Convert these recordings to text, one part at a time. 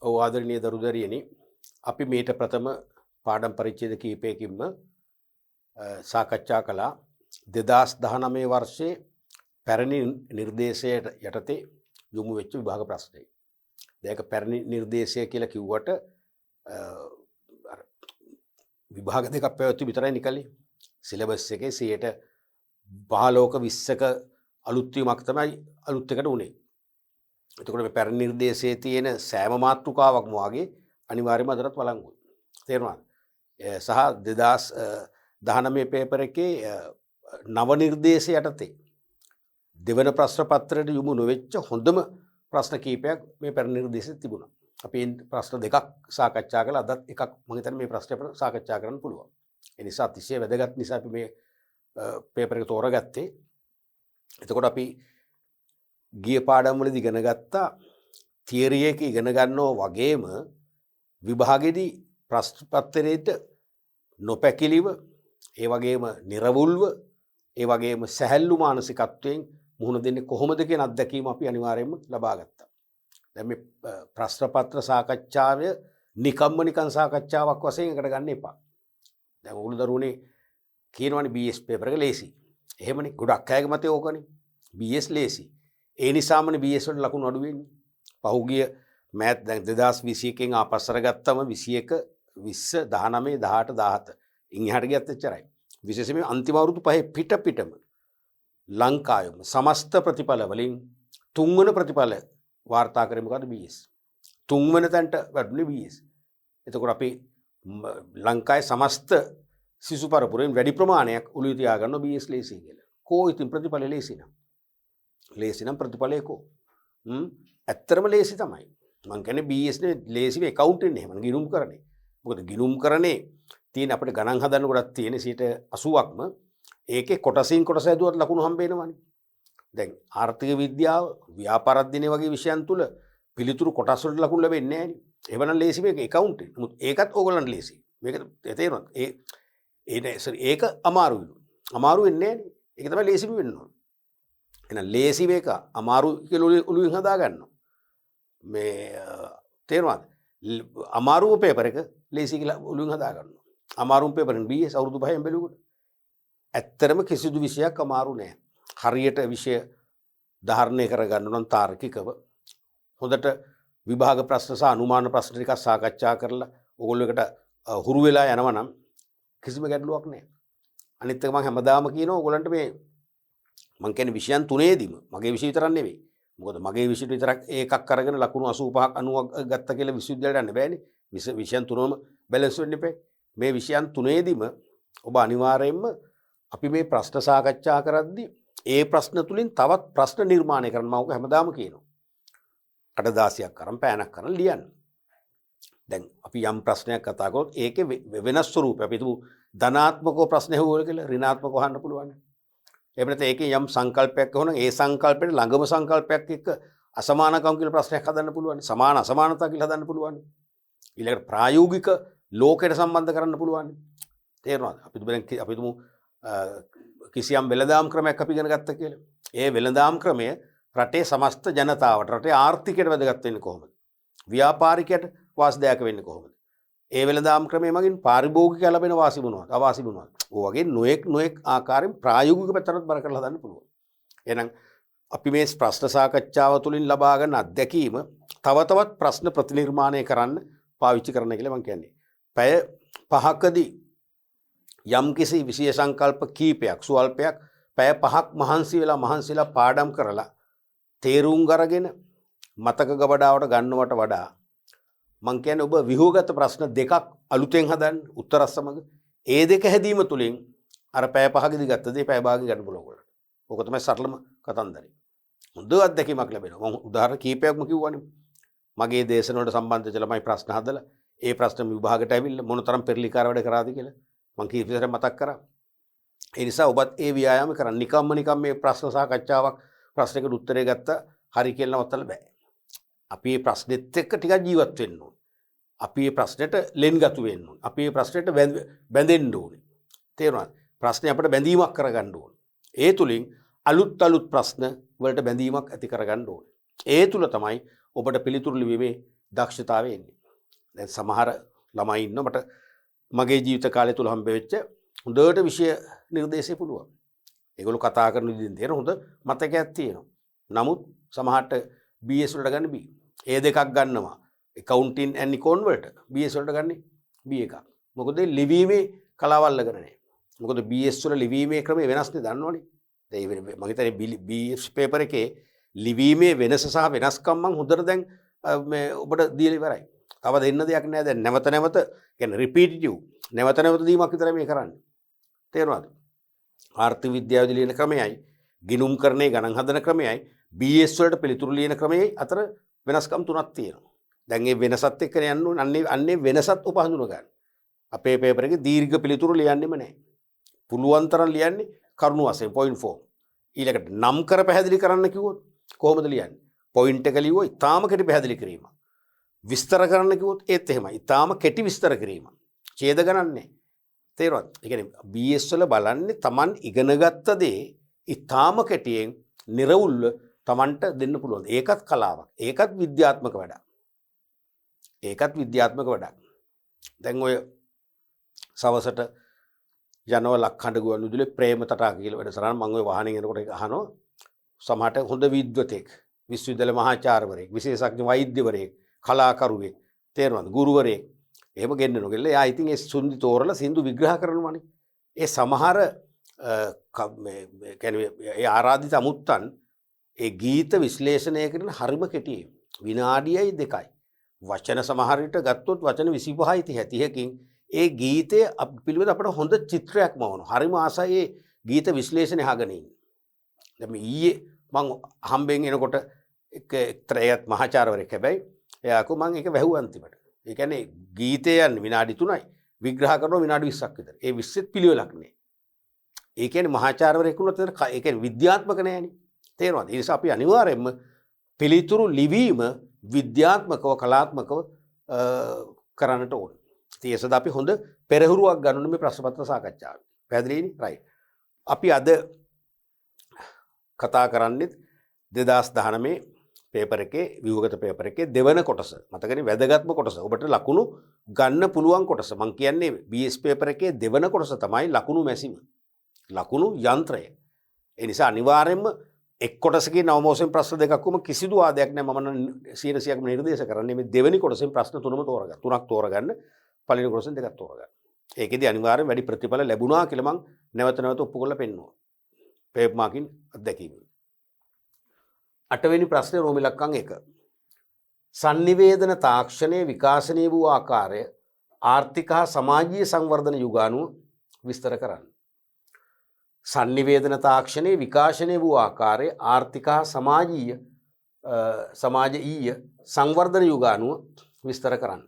ඔව් ආදරණීය දරුදරියනි අපි මේට ප්‍රථම පාඩම් පරිච්ඡේද කිහිපයකින්ම සාකච්ඡා කළා 2019 වර්ෂයේ පැරණි නිර්දේශයට යටතේ යොමු වෙච්ච විභාග ප්‍රශ්නයි. දැන් ඒක පැරණි නිර්දේශය කියලා කිව්වට අර විභාග දෙකක් පැවැත්වු විතරයි නිකල්ලි. සිලබස් එකේ 15ක 20ක අලුත් වීමක් තමයි අලුත් එකට උනේ. එතකොට මේ පැරණි නිර්දේශයේ තියෙන සෑම මාතෘකාවක්ම වාගේ අනිවාර්යයෙන්ම අදටත් වළංගුයි. තේරුණාද? සහ 2019 පේපර් එකේ නව නිර්දේශය යටතේ දෙවන ප්‍රශ්න පත්‍රයට යොමු නොවෙච්ච හොඳම ප්‍රශ්න කීපයක් මේ පැරණි නිර්දේශයේ තිබුණා. අපි ප්‍රශ්න දෙකක් සාකච්ඡා කළා. අදත් එකක් මම හිතන්නේ මේ ප්‍රශ්නේ අපිට සාකච්ඡා කරන්න පුළුවන්. ඒ නිසා අතිශය වැදගත් නිසා අපි මේ පේපර් එක තෝරගත්තේ. එතකොට අපි ගිය පාඩම් වලදී ඉගෙන ගත්තා තියරි එක ඉගෙන ගන්නවා වගේම විභාගෙදී ප්‍රශ්න පත්‍රයේට නොපැකිලිව ඒ වගේම නිර්වුල්ව ඒ වගේම සැහැල්ලු මානසිකත්වයෙන් මුහුණ දෙන්නේ කොහොමද කියන අත්දැකීම අපි අනිවාර්යයෙන්ම ලබා ගත්තා. දැන් මේ ප්‍රශ්න පත්‍ර සාකච්ඡාවේ නිකන් සාකච්ඡාවක් වශයෙන් එකට ගන්න එපා. දැන් ඔයගොල්ලෝ දරුවනේ කියනවනේ BS පේපර් එක ලේසි. එහෙමනේ ගොඩක් අයගේ මතය ඕකනේ. BS ලේසි. ඒ නිසාමනේ BS වලට ලකුණු අඩු වෙන්නේ. පහුගිය මෑත් දැන් 2021 න් ආපස්සට ගත්තම 21 20 19 18 17 ඉන් එහාට ගියත් එච්චරයි. විශේෂයෙන්ම අන්තිම අවුරුදු පහේ පිටම ලංකාවෙම සමස්ත ප්‍රතිඵල වලින් තුන්වන ප්‍රතිඵල වාර්තා කරේ මොකද්ද BS. තුන්වන තැනට වැටුනේ BS. එතකොට අපි ලංකාවේ සමස්ත සිසු පරපුරෙන් වැඩි ප්‍රමාණයක් ඔළුවේ තියාගන්න BS ලේසි කියලා. කෝ ඉතින් ප්‍රතිඵල ලේසි නම්. ලේසි නම් ප්‍රතිඵලය කෝ. ඇත්තරම ලේසි තමයි. මං කියන්නේ BS නේ ලේසි වේ accounting එහෙම ගිණුම් කරන්නේ. මොකද ගිණුම් කරන්නේ තියෙන අපිට ගණන් හදන්න කොටක් තියෙන 80%ක්ම ඒකේ කොටසින් කොටස ඇදුවත් ලකුණු හම්බ වෙනවනේ. දැන් ආර්ථික විද්‍යාව ව්‍යාපාර අධ්‍යයනය වගේ විෂයන් තුල පිළිතුරු කොටස් වලට ලකුණු ලැබෙන්නේ නැහැ නේ. එහෙමනම් ලේසි මේක accounting. නමුත් ඒකත් ඕගොල්ලන්ට ලේසි. මේක තේරෙනවද? ඒක අමාරුයි. අමාරු වෙන්නේ නැහැ නේ. ඒක තමයි ලේසිම වෙන්න ඕන. එහෙනම් ලේසි මේක අමාරු කියලා ඔළුවෙන් හදා ගන්නවා. මේ තේරුණාද? අමාරුම පේපර් එක ලේසි කියලා ඔළුවෙන් හදා ගන්නවා. අමාරුම පේපරෙන් BS අවුරුදු 5න් බැලුවොත් ඇත්තරම කිසිදු විෂයක් අමාරු නෑ. හරියට විෂය ධාරණය කරගන්න නම් තාර්කිකව හොඳට විභාග ප්‍රශ්න සහ අනුමාන ප්‍රශ්න ටිකක් සාකච්ඡා කරලා ඕගොල්ලෝ එකට හුරු වෙලා යනවා නම් කිසිම ගැටලුවක් නෑ. අනිත් එක මම හැමදාම කියනවා ඕගොල්ලන්ට මේ මං කියන්නේ විෂයන් තුනේදීම මගේ විෂය විතරක් නෙවෙයි. මොකද මගේ විෂයට විතරක් ඒකක් අරගෙන ලකුණු 85ක් 90ක් ගත්ත කියලා විශ්වවිද්‍යාලයට යන්න බෑනේ. විෂයන් තුනම බැලන්ස් වෙන්න එපා. මේ විෂයන් තුනේදීම ඔබ අනිවාර්යයෙන්ම අපි මේ ප්‍රශ්න සාකච්ඡා කරද්දී ඒ ප්‍රශ්න තුලින් තවත් ප්‍රශ්න නිර්මාණය කරන්න මම ඔක හැමදාම කියනවා. 8-16ක් කරන් පෑනක් කරන් ලියන්න. දැන් අපි යම් ප්‍රශ්නයක් කතා කරොත් ඒකේ වෙනස් ස්වරූපයක් අපි හිතමු ධනාත්මකව ප්‍රශ්න ඇහුවා කියලා ඍණාත්මකව අහන්න පුළුවන්. එහෙම නැත්නම් ඒකේ යම් සංකල්පයක් වුණා ඒ සංකල්පෙට ළඟම සංකල්පයක් එක්ක අසමානකම් කියලා ප්‍රශ්නයක් හදන්න පුළුවන්. සමාන අසමානතා කියලා හදන්න පුළුවන්. ඊළඟට ප්‍රායෝගික ලෝකයට සම්බන්ධ කරන්න පුළුවන්. තේරෙනවද? අපි තුමු කිසියම් වෙළඳාම් ක්‍රමයක් අපි ඉගෙන ගත්තා කියලා. ඒ වෙළඳාම් ක්‍රමය රටේ සමස්ත ජනතාවට රටේ ආර්ථිකයට වැදගත් වෙන්නේ කොහොමද? ව්‍යාපාරිකයට වාසිදායක වෙන්නේ කොහොමද? ඒ වෙළඳාම් ක්‍රමය මගින් පාරිභෝගිකයා ලැබෙන වාසි මොනවද? අවාසි මොනවද? ඔය වගේ නොඑක් ආකාරයෙන් ප්‍රායෝගික පැත්තට බර කරලා හදන්න පුළුවන්. එහෙනම් අපි මේ ප්‍රශ්න සාකච්ඡාව තුළින් ලබා ගන්න අත්දැකීම තව තවත් ප්‍රශ්න ප්‍රතිනිර්මාණය කරන්න පාවිච්චි කරන්න කියලා මම කියන්නේ. පැය 5කදී යම්කිසි විෂය සංකල්ප කීපයක් සුවල්පයක් පැය 5ක් මහන්සිලා පාඩම් කරලා තේරුම් අරගෙන මතක ගබඩාවට ගන්නවට වඩා මං කියන්නේ ඔබ විහුගත ප්‍රශ්න දෙකක් අලුතෙන් හදන්න උත්තර සමග ඒ දෙක හැදීම තුලින් අර පැය 5කදී ගත්ත දේ පැය භාගයක් ගන්න පුළුවන් ඔයගොල්ලන්ට. ඕක තමයි සරලම කතන්දරේ. හොඳ අත්දැකීමක් ලැබෙනවා. මම උදාහරණ කීපයක්ම කිව්වනේ. මගේ දේශන වලට සම්බන්ධ වෙච්ච ළමයි ප්‍රශ්න හදලා ඒ ප්‍රශ්න විභාගයට ඇවිල්ලා මොනතරම් පෙරලිකාර වැඩ කරාද කියලා මං කීප විතරක් මතක් කරා. ඒ නිසා ඔබත් ඒ ව්‍යායාම කරන්න. නිකම් මේ ප්‍රශ්න සාකච්ඡාවක් ප්‍රශ්නයකට උත්තරේ ගත්ත හරි කියලා නවත්තලා බෑ. අපි මේ ප්‍රශ්නෙත් එක්ක ටිකක් ජීවත් වෙන්න ඕනේ. අපි මේ ප්‍රශ්නෙට ලෙන්ගතු වෙන්න ඕනේ. අපි මේ ප්‍රශ්නෙට බැඳෙන්න ඕනේ. තේරුණාද? ප්‍රශ්නේ අපිට බැඳීමක් කරගන්න ඕනේ. ඒ තුලින් අලුත් ප්‍රශ්න වලට බැඳීමක් ඇති කරගන්න ඕනේ. ඒ තුල තමයි ඔබට පිළිතුරු ලිවීමේ දක්ෂතාවය එන්නේ. දැන් සමහර ළමයි ඉන්න මට මගේ ජීවිත කාලය තුල හම්බ වෙච්ච හොඳට විෂය නිර්දේශය පුළුවන්. ඒගොල්ලෝ කතා කරන විදිහෙන් තේරෙන හොඳ මතකයක් තියෙනවා. නමුත් සමහරට BS වලට ගන්න B. ඒ දෙකක් ගන්නවා. accounting and econ වලට BS වලට ගන්නේ B එකක්. මොකද ලිවීමේ කලාව අල්ලගෙන නැහැ. මොකද BS වල ලිවීමේ ක්‍රමය වෙනස් නේ දන්නවනේ. දැන් මම හිතන්නේ BS පේපර් එකේ ලිවීමේ වෙනස සහ වෙනස්කම් මම හොඳට දැන් මේ ඔබට දීලා ඉවරයි. තව දෙන්න දෙයක් නෑ. දැන් නැවත නැවත කියන්නේ රිපීටිටිව් නැවත නැවත දීමක් විතරයි මේ කරන්නේ. තේරුණාද? ආර්ථික විද්‍යාවේදී ලියන ක්‍රමයයි ගිණුම් කරන්නේ ගණන් හදන ක්‍රමයයි BS වලට පිළිතුරු ලියන ක්‍රමයයි අතර වෙනස්කම් තුනක් තියෙනවා. දැන් මේ වෙනසත් එක්ක යන්න ඕනේ. අන්නේ වෙනසත් ඔබ හඳුනා ගන්න. අපේ පේපර් එකේ දීර්ඝ පිළිතුරු ලියන්නෙම නැහැ. පුළුවන් තරම් ලියන්නේ කරුණු වශයෙන් point form. ඊළඟට නම් කර පැහැදිලි කරන්න කිව්වොත් කොහොමද ලියන්නේ? point එක ලියුවොත් ඊටාම කෙටි පැහැදිලි කිරීම. විස්තර කරන්න කිව්වොත් ඒත් එහෙමයි. ඊටාම කෙටි විස්තර කිරීම. ඡේද ගණන්නේ. තේරුණාද? ඒ කියන්නේ BS වල බලන්නේ Taman ඉගෙනගත්ත දේ ඊටාම කෙටියෙන් නිර්වුල්ව Tamanට දෙන්න පුළුවන්. ඒකත් කලාවක්. ඒකත් විද්‍යාත්මක වැඩක්. ඒකත් විද්‍යාත්මක වැඩක්. දැන් ඔය සවසට යනව ලක්හඬ ගුවන් විදුලියේ ප්‍රේම තටාක කියලා වැඩසටහන මම ওই වාහනේ යනකොට ඒක අහනවා. සමහරට හොඳ විද්වතෙක්, විශ්වවිද්‍යාල මහාචාර්යවරයෙක්, විශේෂඥ වෛද්‍යවරයෙක්, කලාකරුවෙක්, තේරෙනවද? ගුරුවරයෙක්. එහෙම ගෙන්නනවා කියලා. එයා ඉතින් ඒ සුන්දි තෝරලා සින්දු විග්‍රහ කරනවානේ. ඒ සමහර මේ කියන්නේ ඒ ආරාධිත අමුත්තන් ඒ ගීත විශ්ලේෂණය කරන හරිම කෙටියි. විනාඩියයි 2යි. වචන සමහර විට ගත්තොත් වචන 25යි 30කින් ඒ ගීතය පිළිබඳ අපිට හොඳ චිත්‍රයක්ම වුණා. හරිම ආසයි ඒ ගීත විශ්ලේෂණය අහගෙන ඉන්න. දැන් මේ ඊයේ මම හම්බෙන් එනකොට එක්තරායත් මහාචාර්යවරයෙක් හැබැයි එයාකෝ මම ඒක වැහුවා අන්තිමට. ඒ කියන්නේ ගීතය යන්නේ විනාඩි 3යි විග්‍රහ කරනවා විනාඩි 20ක් විතර. ඒ 20ත් පිළිවෙලක් නේ. ඒ කියන්නේ මහාචාර්යවරයෙක් වුණොත් ඒ කියන්නේ විද්‍යාත්මක නෑනේ. තේරෙනවද? ඒ නිසා අපි අනිවාර්යයෙන්ම පිළිතුරු ලිවීම විද්‍යාත්මකව කලාත්මකව කරන්නට ඕන. ඒ සඳහා අපි හොඳ පෙරහුරුවක් ගන්න ඕනේ මේ ප්‍රශ්න පත්‍ර සාකච්ඡාවේ. පැහැදිලිනේ? රයිට්. අපි අද කතා කරන්නේ 2019 පේපර් එකේ ව්‍යුහගත පේපර් එකේ දෙවන කොටස. මතකනේ වැදගත්ම කොටස. ඔබට ලකුණු ගන්න පුළුවන් කොටස. මම කියන්නේ BS පේපර් එකේ දෙවන කොටස තමයි ලකුණු මැසීම. ලකුණු යන්ත්‍රය. ඒ නිසා අනිවාර්යයෙන්ම එක් කොටසකින් නවමෝසෙන් ප්‍රශ්න දෙකක් වුම කිසිදු ආදයක් නැහැ. මම 100%ක්ම නිර්දේශ කරන්නේ මේ දෙවෙනි කොටසෙන් ප්‍රශ්න තුනම තෝරගන්න. තුනක් තෝරගන්න. පළවෙනි කොටසෙන් දෙකක් තෝරගන්න. ඒකෙදි අනිවාර්යෙන් වැඩි ප්‍රතිඵල ලැබුණා කියලා මම නැවත නැවත ඔප්පු කරලා පෙන්නනවා. පේප් මාකින් අත්දැකීම. 8 වෙනි ප්‍රශ්නේ රෝම ඉලක්කම් 1. sannivedana තාක්ෂණයේ විකාශනය වූ ආකාරය ආර්ථික හා සමාජීය සංවර්ධන යුගානුව විස්තර කරන්න. sannivedana තාක්ෂණයේ විකාශනය වූ ආකාරය ආර්ථික හා සමාජීය සංවර්ධන යුගානුව විස්තර කරන්න.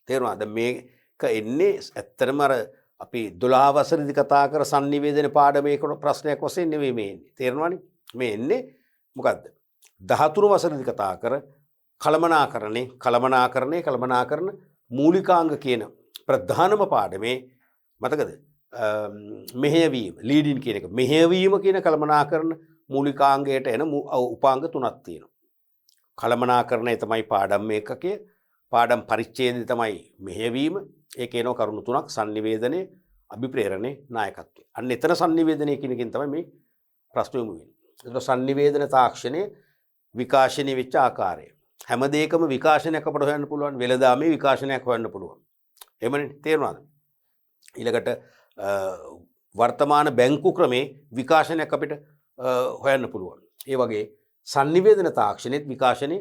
තේරුණාද? මේක එන්නේ ඇත්තටම අර අපි 12 වසරේදී කතා කර sannivedana පාඩමේ ප්‍රශ්නයක් වශයෙන් නෙවෙයි මේ එන්නේ. තේරෙනවනේ? මේ එන්නේ මොකද්ද? 13 වසරේදී කතා කර කළමනාකරණ මූලිකාංග කියන ප්‍රධානම පාඩමේ මතකද? මෙහෙයවීම ලීඩින් කියන එක. මෙහෙයවීම කියන කළමනාකරණ මූලිකාංගයට එන උපාංග තුනක් තියෙනවා. කළමනාකරණය තමයි පාඩම් මේකකයේ. පාඩම් පරිච්ඡේදය තමයි මෙහෙයවීම. ඒකේ එන කරුණු තුනක් sannivedanaye, අභිප්‍රේරණේ, නායකත්වය. අන්න එතන sannivedanaye කියන එකෙන් තමයි මේ ප්‍රශ්න යොමු වෙන්නේ. ඒක sannivedana තාක්ෂණයේ විකාශනය වෙච්ච ආකාරය. හැම දෙයකම විකාශනයක් අපට හොයන්න පුළුවන්. වෙළඳාමේ විකාශනයක් හොයන්න පුළුවන්. එහෙමනේ තේරුණාද? ඊළඟට වර්තමාන බැංකු ක්‍රමේ විකාශනයක් අපිට හොයන්න පුළුවන්. ඒ වගේ sannivedana තාක්ෂණෙත් විකාශනේ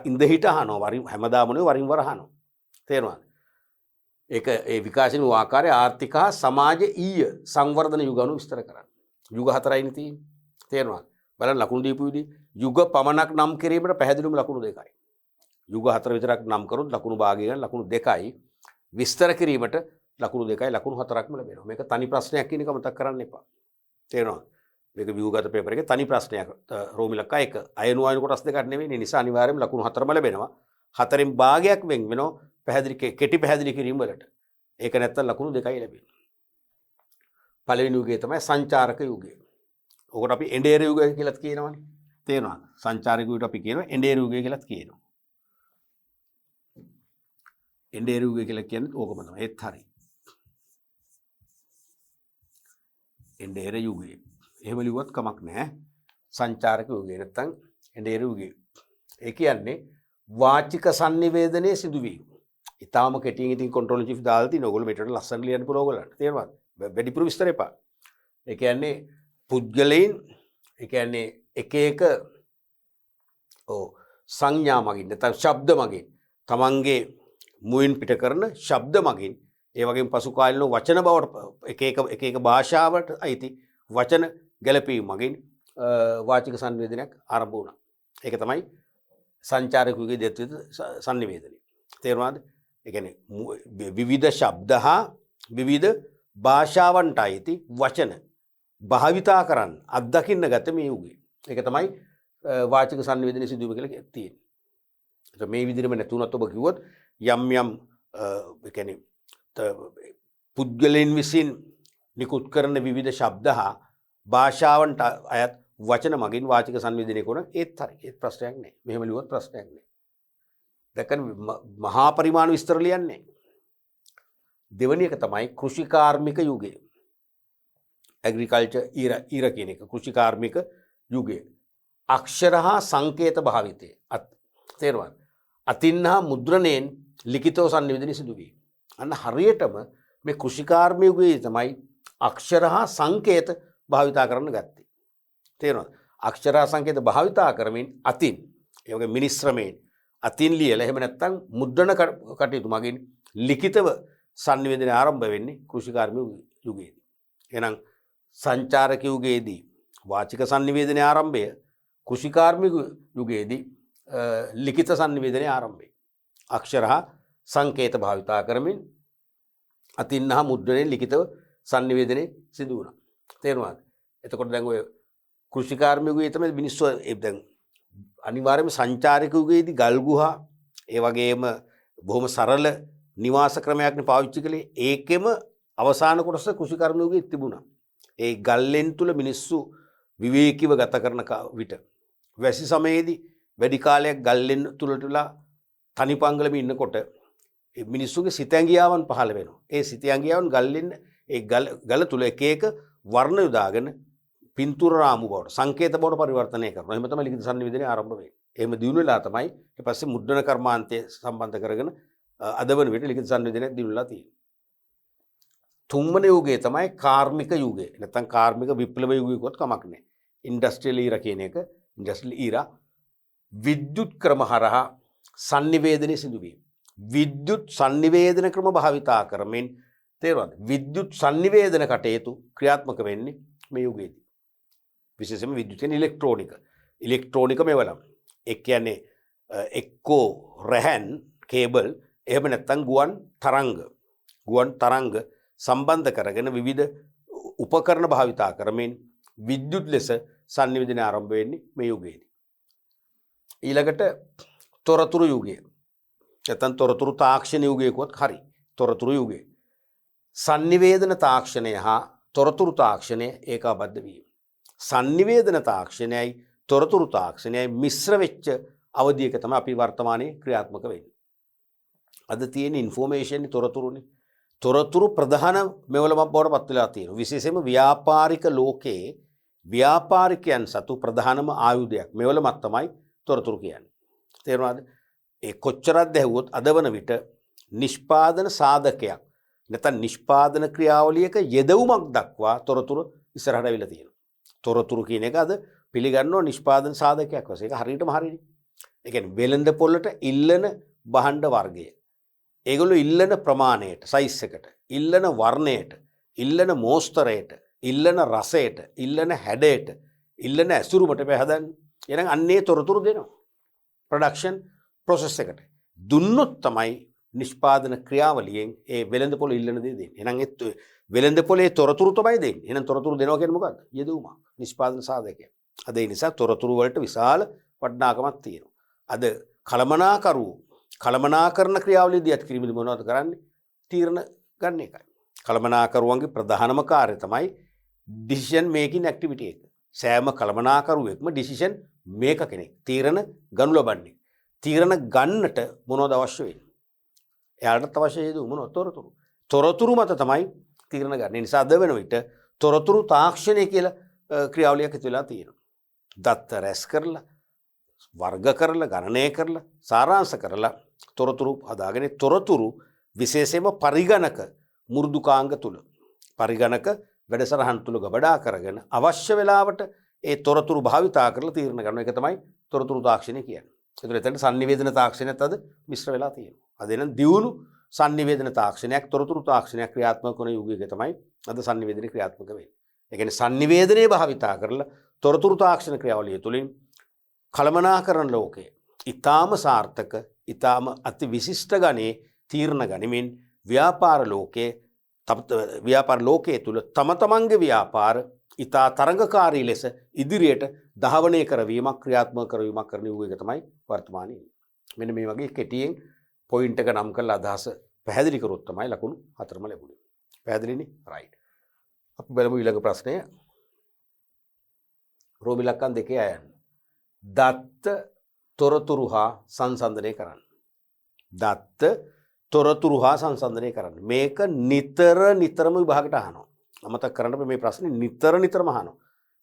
ඉඳහිට අහනවා. හැමදාම නෙවෙයි වරින් වර අහනවා. තේරුණාද? ඒක ඒ විකාශන වූ ආකාරය ආර්ථික හා සමාජීය සංවර්ධන යුග විස්තර කරන්න. යුග 4යිනේ තියෙන්නේ. තේරුණාද? බලන්න ලකුණු දීපු විදිහ යුග පමණක් නම් කිරීමට පැහැදිලිවම ලකුණු 2යි. යුග 4 විතරක් නම් කරොත් ලකුණු භාගය ගන්න ලකුණු 2යි. විස්තර කිරීමට ලකුණු 2යි ලකුණු 4ක්ම ලැබෙනවා. මේක තනි ප්‍රශ්නයක් කියන එක මතක් කරන්න එපා. තේරෙනවද? මේක ව්‍යුහගත පේපර් එකේ තනි ප්‍රශ්නයක්. රෝම ඉලක්ක 1. අයනු අයන කොටස් දෙකක් නෙවෙයි. ඒ නිසා අනිවාර්යයෙන්ම ලකුණු 4ම ලැබෙනවා. 4න් භාගයක් වෙන් වෙනවා කෙටි පැහැදිලි කිරීම වලට. ඒක නැත්තම් ලකුණු 2යි ලැබෙන්නේ. පළවෙනි යුගය තමයි සංචාරක යුගය. ඔකට අපි එඬේර යුගය කියලාත් කියනවනේ. තේරෙනවද? සංචාරක යුගයට අපි කියනවා එඬේර යුගය කියලාත් කියනවා. එඬේර යුගය කියලා කියන්නේ ඕකම තමයි. ඒත් හරි. එඬේර යුගය. එහෙම ලිව්වත් කමක් නැහැ. සංචාරක යුගය නැත්තම් එඬේර යුගය. ඒ කියන්නේ වාචික sannivedanaya සිදුවීම. ඊටාම කෙටියෙන් ඉතින් control chief දාලා තින ඕගොල්ලෝ මෙතන ලස්සන ලියන්න පුළුවන් ඕගොල්ලන්ට. තේරුණාද? වැඩිපුර විස්තර එපා. ඒ කියන්නේ පුද්ගලයන් ඒ කියන්නේ එක එක සංඥා මගින් නැත්නම් ශබ්ද මගින් තමන්ගේ මුවින් පිට කරන ශබ්ද මගින් ඒ වගේම පසු කාලීන වචන බවට එක එක භාෂාවට අයිති වචන ගැලපීම මගින් වාචික සංවේදනයක් ආරම්භ වුණා. ඒක තමයි සංචාරක යුගයේ දෙත්විත සංනිවේදනය. තේරුණාද? ඒ කියන්නේ විවිධ ශබ්ද හා විවිධ භාෂාවන්ට අයිති වචන භාවිතා කරන්න අත්දකින්න ගත මේ යුගය. ඒක තමයි වාචික සංවේදනය සිදුවීම කියලා තියෙන්නේ. ඒක මේ විදිහටම නැතුණත් ඔබ කිව්වොත් යම් යම් ඒ කියන්නේ පුද්ගලයන් විසින් නිකුත් කරන විවිධ ශබ්ද හා භාෂාවන්ට අයත් වචන මගින් වාචික සංවේදනය කරන ඒත් හරි. ඒත් ප්‍රශ්නයක් නැහැ. මෙහෙම ලියුවොත් ප්‍රශ්නයක් නැහැ. දැන් මහා පරිමාණ විස්තර ලියන්නේ. දෙවැනි එක තමයි කෘෂිකාර්මික යුගය. ඇග්‍රිකල්චර් ඊර කියන එක කෘෂිකාර්මික යුගය. අක්ෂර හා සංකේත භාවිතය. තේරුණාද? අතින් හා මුද්‍රණයෙන් ලිඛිතව සංනිවේදනය සිදුවීම. අන්න හරියටම මේ කෘෂිකාර්මික යුගයේ තමයි අක්ෂර හා සංකේත භාවිතා කරන්න ගත්තේ. තේරුණාද? අක්ෂර හා සංකේත භාවිතා කරමින් අතින් ඒ වගේ මිනිස්ත්‍රමයෙන් අතින් ලියලා එහෙම නැත්නම් මුද්‍රණ කටයුතු මගින් ලිඛිතව සංනිවේදනය ආරම්භ වෙන්නේ කෘෂිකාර්මික යුගයේදී. එහෙනම් සංචාරක යුගයේදී වාචික සංනිවේදනයේ ආරම්භය, කෘෂිකාර්මික යුගයේදී ලිඛිත සංනිවේදනයේ ආරම්භය. අක්ෂර හා සංකේත භාවිතා කරමින් අතින් හා මුද්‍රණයෙන් ලිඛිතව සංනිවේදනයේ සිදු වුණා. තේරුණාද? එතකොට දැන් ඔය කෘෂිකාර්මික යුගයේ තමයි මිනිස්සු දැන් අනිවාර්යයෙන්ම සංචාරක යුගයේදී ගල් ගුහා ඒ වගේම බොහොම සරල නිවාස ක්‍රමයක්නේ පාවිච්චි කළේ. ඒකෙම අවසාන කොටස කෘෂිකාර්මික යුගයේ තිබුණා. ඒ ගල්ලෙන් තුල මිනිස්සු විවේකීව ගත කරන විට වැසි සමයේදී වැඩි කාලයක් ගල්ලෙන් තුලටලා තනිපංගලෙම ඉන්නකොට ඒ මිනිස්සුගේ සිතැඟියාවන් පහළ වෙනවා. ඒ සිතැඟියාවන් ගල්ලෙන් ඒ ගල තුල එක එක වර්ණ යොදාගෙන පින්තූර රාමු බවට සංකේත බවට පරිවර්තනය කරනවා. එහෙම තමයි ලිඛිත සංනිවේදනය ආරම්භ වෙන්නේ. එහෙම දිනු වෙලා තමයි ඊට පස්සේ මුද්‍රණ කර්මාන්තය සම්බන්ධ කරගෙන අද වන විට ලිඛිත සංනිවේදනය දිනුලා තියෙන්නේ. තුන්වන යුගය තමයි කාර්මික යුගය. නැත්නම් කාර්මික විප්ලව යුගය කිව්වොත් කමක් නැහැ. ඉන්ඩස්ට්‍රියල් ඊරා කියන එක ඉන්ඩස්ට්‍රියල් ඊරා විද්‍යුත් ක්‍රම හරහා සංනිවේදනය සිදුවීම. විද්‍යුත් සංනිවේදන ක්‍රම භාවිතා කරමින් තේරුණාද? විද්‍යුත් සංනිවේදන කටයුතු ක්‍රියාත්මක වෙන්නේ මේ යුගයේදී. විශේෂයෙන්ම විද්‍යුතෙන් ඉලෙක්ට්‍රෝනික මෙවලම්. ඒ කියන්නේ එක්කෝ රැහන් කේබල් එහෙම නැත්නම් ගුවන් තරංග සම්බන්ධ කරගෙන විවිධ උපකරණ භාවිතා කරමින් විද්‍යුත් ලෙස සංනිවේදනය ආරම්භ වෙන්නේ මේ යුගයේදී. ඊළඟට තොරතුරු යුගය. නැත්නම් තොරතුරු තාක්ෂණ යුගය කිව්වොත් හරි. තොරතුරු යුගය. සංනිවේදන තාක්ෂණය හා තොරතුරු තාක්ෂණය ඒකාබද්ධ වීම. සංනිවේදන තාක්ෂණයයි තොරතුරු තාක්ෂණයයි මිශ්‍ර වෙච්ච අවධියක තමයි අපි වර්තමානයේ ක්‍රියාත්මක වෙන්නේ. අද තියෙන ඉන්ෆෝමේෂන් තොරතුරුනේ. තොරතුරු ප්‍රධාන මෙවලමක් බවට පත් වෙලා තියෙනවා. විශේෂයෙන්ම ව්‍යාපාරික ලෝකයේ ව්‍යාපාරිකයන් සතු ප්‍රධානම ආයුධයක් මෙවලමක් තමයි තොරතුරු කියන්නේ. තේරුණාද? ඒ කොච්චරක් දැහුවොත් අද වන විට නිෂ්පාදන සාධකයක් නැත්නම් නිෂ්පාදන ක්‍රියාවලියක යෙදවුමක් දක්වා තොරතුරු ඉස්සරහට අවිලා තියෙනවා. තොරතුරු කියන එක අද පිළිගන්නවා නිෂ්පාදන සාධකයක් වශයෙන්. ඒක හරියටම හරියනේ. ඒ කියන්නේ වෙළඳ පොළට ඉල්ලන භාණ්ඩ වර්ගය. ඒගොල්ලෝ ඉල්ලන ප්‍රමාණයට, සයිස් එකට, ඉල්ලන වර්ණයට, ඉල්ලන මෝස්තරයට, ඉල්ලන රසයට, ඉල්ලන හැඩයට, ඉල්ලන ඇසුරුමට පහදන්නේ. එහෙනම් අන්නේ තොරතුරු දෙනවා. ප්‍රොඩක්ෂන් ප්‍රොසෙස් එකට. දුන්නොත් තමයි නිෂ්පාදන ක්‍රියාවලියෙන් ඒ වෙළඳ පොළ ඉල්ලන දේ දෙන්නේ. එහෙනම් ඒ වෙළඳ පොළේ තොරතුරු තමයි දෙන්නේ. එහෙනම් තොරතුරු දෙනවා කියන්නේ මොකද්ද? යෙදවුමක්. නිෂ්පාදන සාධකයක්. අද ඒ නිසා තොරතුරු වලට විශාල වටිනාකමක් තියෙනවා. අද කළමනාකරන ක්‍රියාවලියදී අත් කිරීමේදී මොනවද කරන්නේ? තීරණ ගන්න එකයි. කළමනාකරුවන්ගේ ප්‍රධානම කාර්යය තමයි ඩිසිෂන් මේකින් ඇක්ටිවිටි එක. සෑම කළමනාකරුවෙක්ම ඩිසිෂන් මේක කෙනෙක්. තීරණ ගනු ලබන්නේ. තීරණ ගන්නට මොනවද අවශ්‍ය වෙන්නේ? එයාට අවශ්‍ය හේතු මොනවද? තොරතුරු. තොරතුරු මත තමයි තීරණ ගන්න. ඒ නිසා අද වෙන විට තොරතුරු තාක්ෂණය කියලා ක්‍රියාවලියක් ඇති වෙලා තියෙනවා. දත්ත රැස් කරලා වර්ග කරලා ගණනය කරලා සාරාංශ කරලා තොරතුරු හදාගෙන තොරතුරු විශේෂයෙන්ම පරිගණක මෘදුකාංග තුල පරිගණක වැඩසටහන් තුල ගබඩා කරගෙන අවශ්‍ය වෙලාවට ඒ තොරතුරු භාවිතා කරලා තීරණ ගන්න එක තමයි තොරතුරු තාක්ෂණය කියන්නේ. ඒතර එතන sannivedana තාක්ෂණයත් අද මිශ්‍ර වෙලා තියෙනවා. අද එන දියුණු sannivedana තාක්ෂණයක් තොරතුරු තාක්ෂණයක් ක්‍රියාත්මක කරන යුගයක තමයි අද sannivedana ක්‍රියාත්මක වෙන්නේ. ඒ කියන්නේ sannivedanaye භාවිතා කරලා තොරතුරු තාක්ෂණ ක්‍රියාවලිය තුලින් කළමනාකරණ ලෝකයේ ඊටාම සාර්ථක ඊටාම අති විශිෂ්ට ගණේ තීරණ ගනිමින් ව්‍යාපාර ලෝකයේ තුල තම තමන්ගේ ව්‍යාපාර ඊටා තරඟකාරී ලෙස ඉදිරියට ධාවනය කරවීමක් ක්‍රියාත්මක කරවීමක් කරන යුගයක තමයි වර්තමානයේ. මෙන්න මේ වගේ කෙටියෙන් පොයින්ට් එක නම් කරලා අදහස පැහැදිලි කරොත් තමයි ලකුණු 4ම ලැබුණේ. පැහැදිලිනේ? රයිට්. අපි බලමු ඊළඟ ප්‍රශ්නය. රෝමි ලක්කන් 2 අයන්න. දත්ත තොරතුරු හා සංසන්දනය කරන්න. දත්ත තොරතුරු හා සංසන්දනය කරන්න. මේක නිතරම විභාගයට අහනවා. අමතක කරන්න මේ ප්‍රශ්නේ නිතරම අහනවා.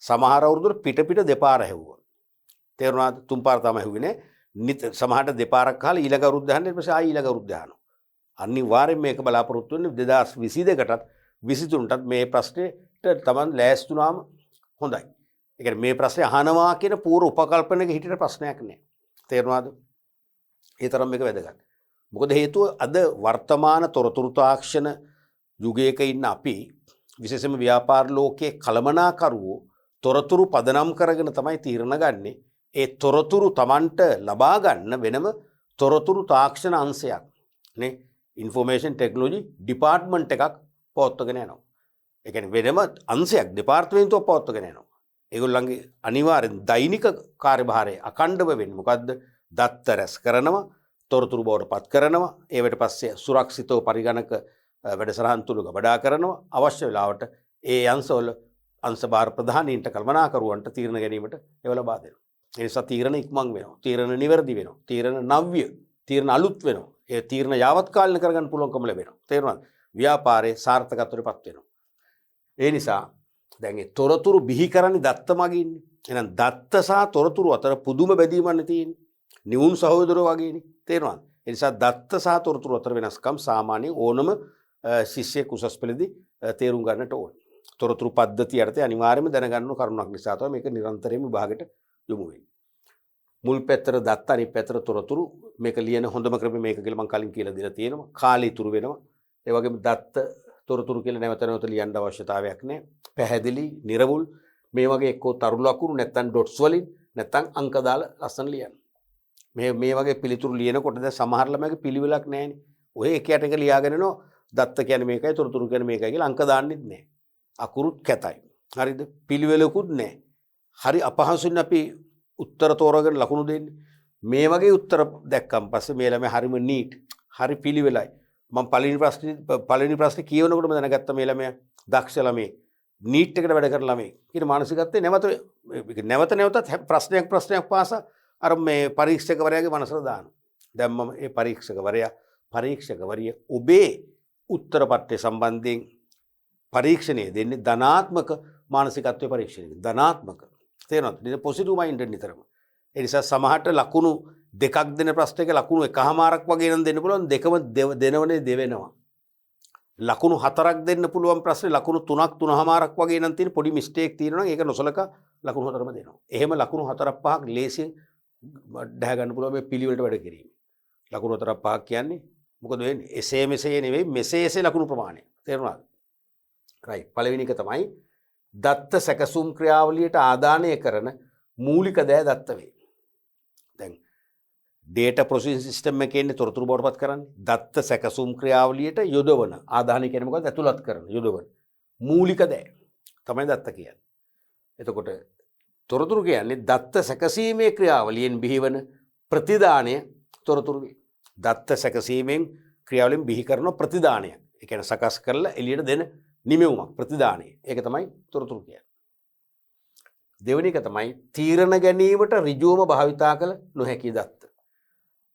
සමහර අවුරුද්දට පිට දෙපාර ඇහුවා. තේරුණාද? තුන් පාර තමයි ඇහුවේ නේ. සමහරට දෙපාරක් අහලා ඊළඟ අවුරුද්ද අහන්නේ ඊට පස්සේ ආයි ඊළඟ අවුරුද්ද අහනවා. අනිවාර්යෙන් මේක බලාපොරොත්තු වෙන්නේ 2022ටත් 23ටත් මේ ප්‍රශ්නෙට Taman ලෑස්ති වුණාම හොඳයි. ඒ කියන්නේ මේ ප්‍රශ්නේ අහනවා කියන පූර්ව උපකල්පනයක හිටියට ප්‍රශ්නයක් නෑ. තේරුණාද? ඒ තරම් මේක වැදගත්. මොකද හේතුව අද වර්තමාන තොරතුරු තාක්ෂණ යුගයක ඉන්න අපි විශේෂයෙන්ම ව්‍යාපාර ලෝකයේ කළමනාකරුවෝ තොරතුරු පදනම් කරගෙන තමයි තීරණ ගන්නෙ. ඒ තොරතුරු Tamanට ලබා ගන්න වෙනම තොරතුරු තාක්ෂණ අංශයක් නේ ඉන්ෆෝමේෂන් ටෙක්නොලොජි ඩිපාර්ට්මන්ට් එකක් පවත්වගෙන යනවා. ඒ කියන්නේ වෙනම අංශයක් දෙපාර්තමේන්තුවක් පවත්වගෙන යනවා. ඒගොල්ලන්ගේ අනිවාර්යෙන් දෛනික කාර්යභාරය අඛණ්ඩව වෙන්නේ මොකද්ද? දත්ත රැස් කරනවා, තොරතුරු බවට පත් කරනවා, ඒවට පස්සේ සුරක්ෂිතව පරිගණක වැඩසටහන් තුල ගබඩා කරනවා, අවශ්‍ය වෙලාවට ඒ අංශවල අංශභාර ප්‍රධානීන්ට කල්පනාකරුවන්ට තීරණ ගැනීමට ඒව ලබා දෙනවා. ඒ නිසා තීරණ ඉක්මන් වෙනවා, තීරණ නිවැරදි වෙනවා, තීරණ නව්‍ය, තීරණ අලුත් වෙනවා. ඒ තීරණ යාවත් කාලින කරගන්න පුළුවන්කම ලැබෙනවා. තේරුණාද? ව්‍යාපාරයේ සාර්ථකත්වයට පත් වෙනවා. ඒ නිසා දැන් ඒ තොරතුරු බිහි කරන්නේ දත්ත මගින්නේ. එහෙනම් දත්ත සහ තොරතුරු අතර පුදුම බැඳීමක් තියෙන්නේ. නිවුන් සහෝදරයෝ වගේනේ. තේරුණාද? ඒ නිසා දත්ත සහ තොරතුරු අතර වෙනස්කම් සාමාන්‍ය ඕනම ශිෂ්‍යෙක් උසස් පෙළදී තේරුම් ගන්නට ඕනේ. තොරතුරු පද්ධතිය යටතේ අනිවාර්යයෙන්ම දැනගන්න කරුණක් නිසා තමයි මේක නිරන්තරයෙන්ම විභාගයට යොමු වෙන්නේ. මුල් පැත්තට දත්ත අනිත් පැත්තට තොරතුරු මේක ලියන හොඳම ක්‍රමය මේක කියලා මම කලින් කියලා දීලා තියෙනවා. කාලය ඉතුරු වෙනවා. ඒ වගේම දත්ත තොරතුරු කියලා නැවත ලියන්න අවශ්‍යතාවයක් නැහැ. පැහැදිලි, නිර්වුල් මේ වගේ එක්කෝ තරු ලකුණු නැත්නම් ඩොට්ස් වලින් නැත්නම් අංක දාලා ලස්සන ලියන්න. මේ වගේ පිළිතුරු ලියනකොට දැන් සමහර ළමයිගේ පිළිවෙලක් නැහැනේ. ඔය එක යට එක ලියාගෙන යනවා දත්ත කියන්නේ මේකයි තොරතුරු කියන්නේ මේකයි කියලා අංක දාන්නෙත් නැහැ. අකුරුත් කැතයි. හරිද? පිළිවෙලකුත් නැහැ. හරි අපහසුයින් අපි උත්තර තෝරාගෙන ලකුණු දෙන්නේ. මේ වගේ උත්තර දැක්කන් පස්සේ මේ ළමයි හරිම නීට්, හරි පිළිවෙලයි. මම පළවෙනි ප්‍රශ්නේ කියවනකොටම දැනගත්තා මේ ළමයා දක්ෂ ළමයි. නීට් එකට වැඩ කරන ළමයි. කියන මානසිකත්වයේ නැවතත් ප්‍රශ්නයක් පාසා අර මේ පරීක්ෂකවරයාගේ මනසට දානවා. දැන් මම ඒ පරීක්ෂකවරිය ඔබේ උත්තර පත්‍රය සම්බන්ධයෙන් පරීක්ෂණය දෙන්නේ ධනාත්මක මානසිකත්වයේ පරීක්ෂණය. ධනාත්මක. තේරෙනවද? ඉතින් පොසිටිව් මයින්ඩඩ් නිතරම. ඒ නිසා සමහරට ලකුණු දෙකක් දෙන ප්‍රශ්නයක ලකුණු එකමාරක් වගේ නම් දෙන්න පුළුවන්. දෙකම දෙනවනේ දෙවෙනවා. ලකුණු 4ක් දෙන්න පුළුවන් ප්‍රශ්නේ ලකුණු 3ක් 3මාරක් වගේ නම් තියෙන පොඩි මිස්ටේක් තියෙනවා නම් ඒක නොසලකා ලකුණු 4ම දෙනවා. එහෙම ලකුණු 4ක් 5ක් ලේසියෙන් දාහ ගන්න පුළුවන් මේ පිළිවෙලට වැඩ කිරීම. ලකුණු 4ක් 5ක් කියන්නේ මොකද වෙන්නේ? එසේ මෙසේ නෙවෙයි මෙසේ ලකුණු ප්‍රමාණය. තේරුණාද? රයිට්. පළවෙනි එක තමයි දත්ත සැකසුම් ක්‍රියාවලියට ආදානය කරන මූලික දෑ දත්ත වේ. දැන් data processing system එකේ ඉන්නේ තොරතුරු බවට පත් කරන්නේ. දත්ත සැකසුම් ක්‍රියාවලියට යොදවන ආදානය කියන්නේ මොකක්ද? ඇතුළත් කරන යොදවන මූලික දෑ තමයි දත්ත කියන්නේ. එතකොට තොරතුරු කියන්නේ දත්ත සැකසීමේ ක්‍රියාවලියෙන් බිහිවන ප්‍රතිදානය තොරතුරු වේ. දත්ත සැකසීමෙන් ක්‍රියාවලියෙන් බිහි කරන ප්‍රතිදානය. ඒ කියන්නේ සකස් කරලා එළියට දෙන නිමෙවුමක් ප්‍රතිදානය. ඒක තමයි තොරතුරු කියන්නේ. දෙවෙනි එක තමයි තීරණ ගැනීමට ඍජුවම භාවිතා කළ නොහැකි දත්ත.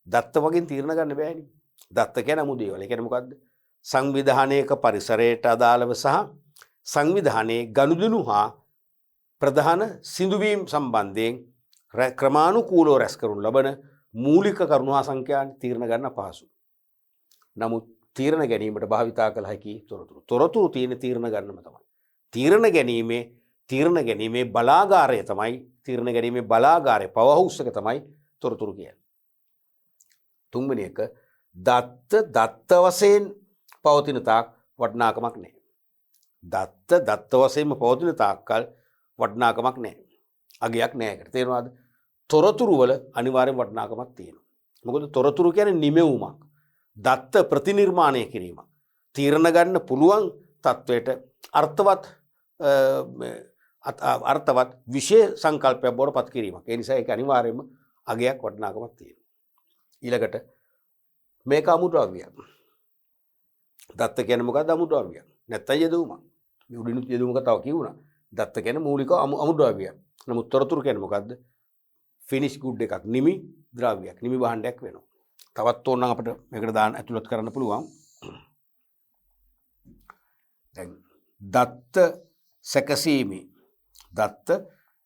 දත්ත වගේ තීරණ ගන්න බෑනේ. දත්ත කියන්නේ අමු දේවල්. ඒ කියන්නේ මොකද්ද? සංවිධානයක පරිසරයට අදාළව සහ සංවිධානයේ ගනුදෙනු හා ප්‍රධාන සිදුවීම් සම්බන්ධයෙන් ක්‍රමානුකූලව රැස් කරනු ලබන මූලික කරුණු හා සංඛ්‍යා තීරණ ගන්න අපහසුයි. නමුත් තීරණ ගැනීමට භාවිතා කළ හැකි තොරතුරු. තොරතුරු තියෙන තීරණ ගන්නම තමයි. තීරණ ගැනීමේ බලාගාරය තමයි තීරණ ගැනීමේ බලාගාරය පවර් හවුස් එක තමයි තොරතුරු කියන්නේ. තුන්වෙනි එක දත්ත වශයෙන් පවතින තාක් වටිනාකමක් නැහැ. දත්ත වශයෙන්ම පවතින තාක්කල් වටිනාකමක් නැහැ. අගයක් නැහැ ඒකට. තේරෙනවද? තොරතුරු වල අනිවාර්යෙන් වටිනාකමක් තියෙනවා. මොකද තොරතුරු කියන්නේ නිමෙවුමක්. දත්ත ප්‍රතිනිර්මාණය කිරීමක්. තීරණ ගන්න පුළුවන් තත්වයට අර්ථවත් විශේෂ සංකල්පයක් බවට පත් කිරීමක්. ඒ නිසා ඒක අනිවාර්යයෙන්ම අගයක් වටිනාකමක් තියෙනවා. ඊළඟට මේක අමුද්‍රව්‍යයක්. දත්ත කියන්නේ මොකක්ද? අමුද්‍රව්‍යයක්. නැත්තම් යෙදවුමක්. මේ උඩිනුත් යෙදවුමක තව කිව්වුණා. දත්ත කියන්නේ මූලික අමුද්‍රව්‍යයක්. නමුත් තොරතුරු කියන්නේ මොකද්ද? ෆිනිෂ් ගුඩ් එකක්. නිමි ද්‍රව්‍යයක්. නිමි භාණ්ඩයක් වෙනවා. තවත් ඕනනම් අපිට මේකට දාන්න ඇතුළත් කරන්න පුළුවන්. දැන් දත්ත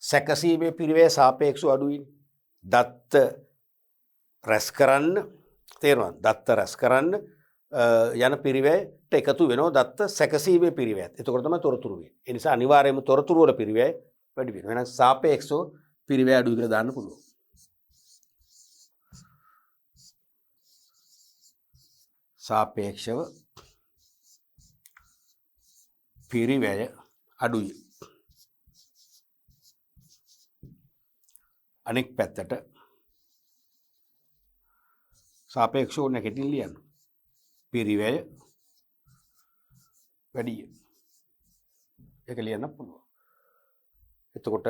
සැකසීමේ පිරිවැය සාපේක්ෂව අඩුයිනේ. දත්ත රැස් කරන්න තේරෙනවද? දත්ත රැස් කරන්න යන පිරිවැයට එකතු වෙනවා දත්ත සැකසීමේ පිරිවැයත්. එතකොට තමයි තොරතුරු වෙන්නේ. ඒ නිසා අනිවාර්යයෙන්ම තොරතුරු වල පිරිවැය වැඩි වෙනවා. එහෙනම් සාපේක්ෂව පිරිවැය අඩුයි කියලා දාන්න පුළුවන්. සාපේක්ෂව පිරිවැය අඩුයි. අනෙක් පැත්තට සාපේක්ෂව නැගිටින් ලියන්න. පිරිවැය වැඩි. ඒක ලියන්න පුළුවන්. එතකොට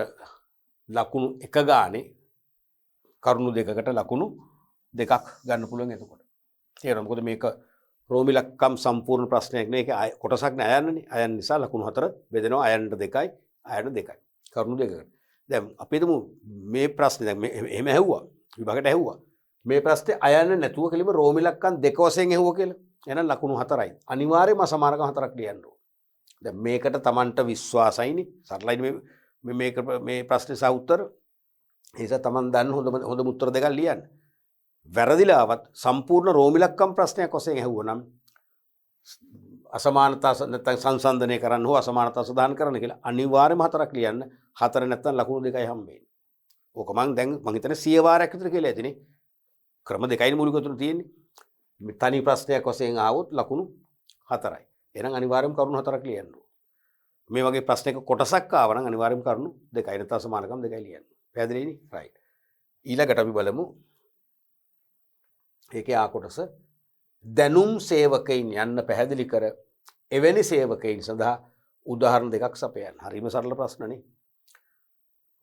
ලකුණු එක ගානේ කරුණු දෙකකට ලකුණු දෙකක් ගන්න පුළුවන් එතකොට. තේරෙනවද? මොකද මේක රෝමිලක්කම් සම්පූර්ණ ප්‍රශ්නයක් නේ. ඒක කොටසක් නෑ අයන්නනේ. අයන්න නිසා ලකුණු 4 බෙදෙනවා. අයන්නට 2යි, අයන්න 2යි. කරුණු දෙකකට. දැන් අපි හිතමු මේ ප්‍රශ්නේ දැන් එහෙම ඇහුවා. විභාගයට ඇහුවා. මේ ප්‍රශ්නේ අයන්න නැතුව කෙලිම රෝමිලක්කම් 2 වශයෙන් ඇහුවා කියලා. එහෙනම් ලකුණු 4යි. අනිවාර්යයෙන්ම අසමානකම් 4ක් ලියන්න ඕන. දැන් මේකට Tamanට විශ්වාසයිනේ. සරලයි මේ ප්‍රශ්නේ සහ උත්තර. ඒ නිසා Taman දන්න හොඳම උත්තර දෙකක් ලියන්න. වැරදිලාවත් සම්පූර්ණ රෝමිලක්කම් ප්‍රශ්නයක් වශයෙන් ඇහුවනම් අසමානතා නැත්නම් සංසන්දනය කරන්න හෝ අසමානතා සදාහන් කරන්න කියලා අනිවාර්යයෙන්ම 4ක් ලියන්න. 4 නැත්නම් ලකුණු 2යි හම්බෙන්නේ. ඕක මම හිතන්නේ 100 වාරයක් විතර කියලා ඇතිනේ. ක්‍රම 2යි මූලික තුන තියෙන්නේ. තනි ප්‍රශ්නයක් වශයෙන් ආවොත් ලකුණු 4යි. එහෙනම් අනිවාර්යයෙන්ම කරුණු 4ක් ලියන්න ඕන. මේ වගේ ප්‍රශ්නයක කොටසක් ආව නම් අනිවාර්යයෙන්ම කරුණු 2යි නැත්නම් සමානකම් 2යි ලියන්න. පැහැදිලිනේ? රයිට්. ඊළඟට අපි බලමු ඒකේ ආ කොටස දැනුම් සේවකයින් යන්න පැහැදිලි කර එවැනි සේවකයින් සඳහා උදාහරණ දෙකක් සපයන්න. හරිම සරල ප්‍රශ්නනේ.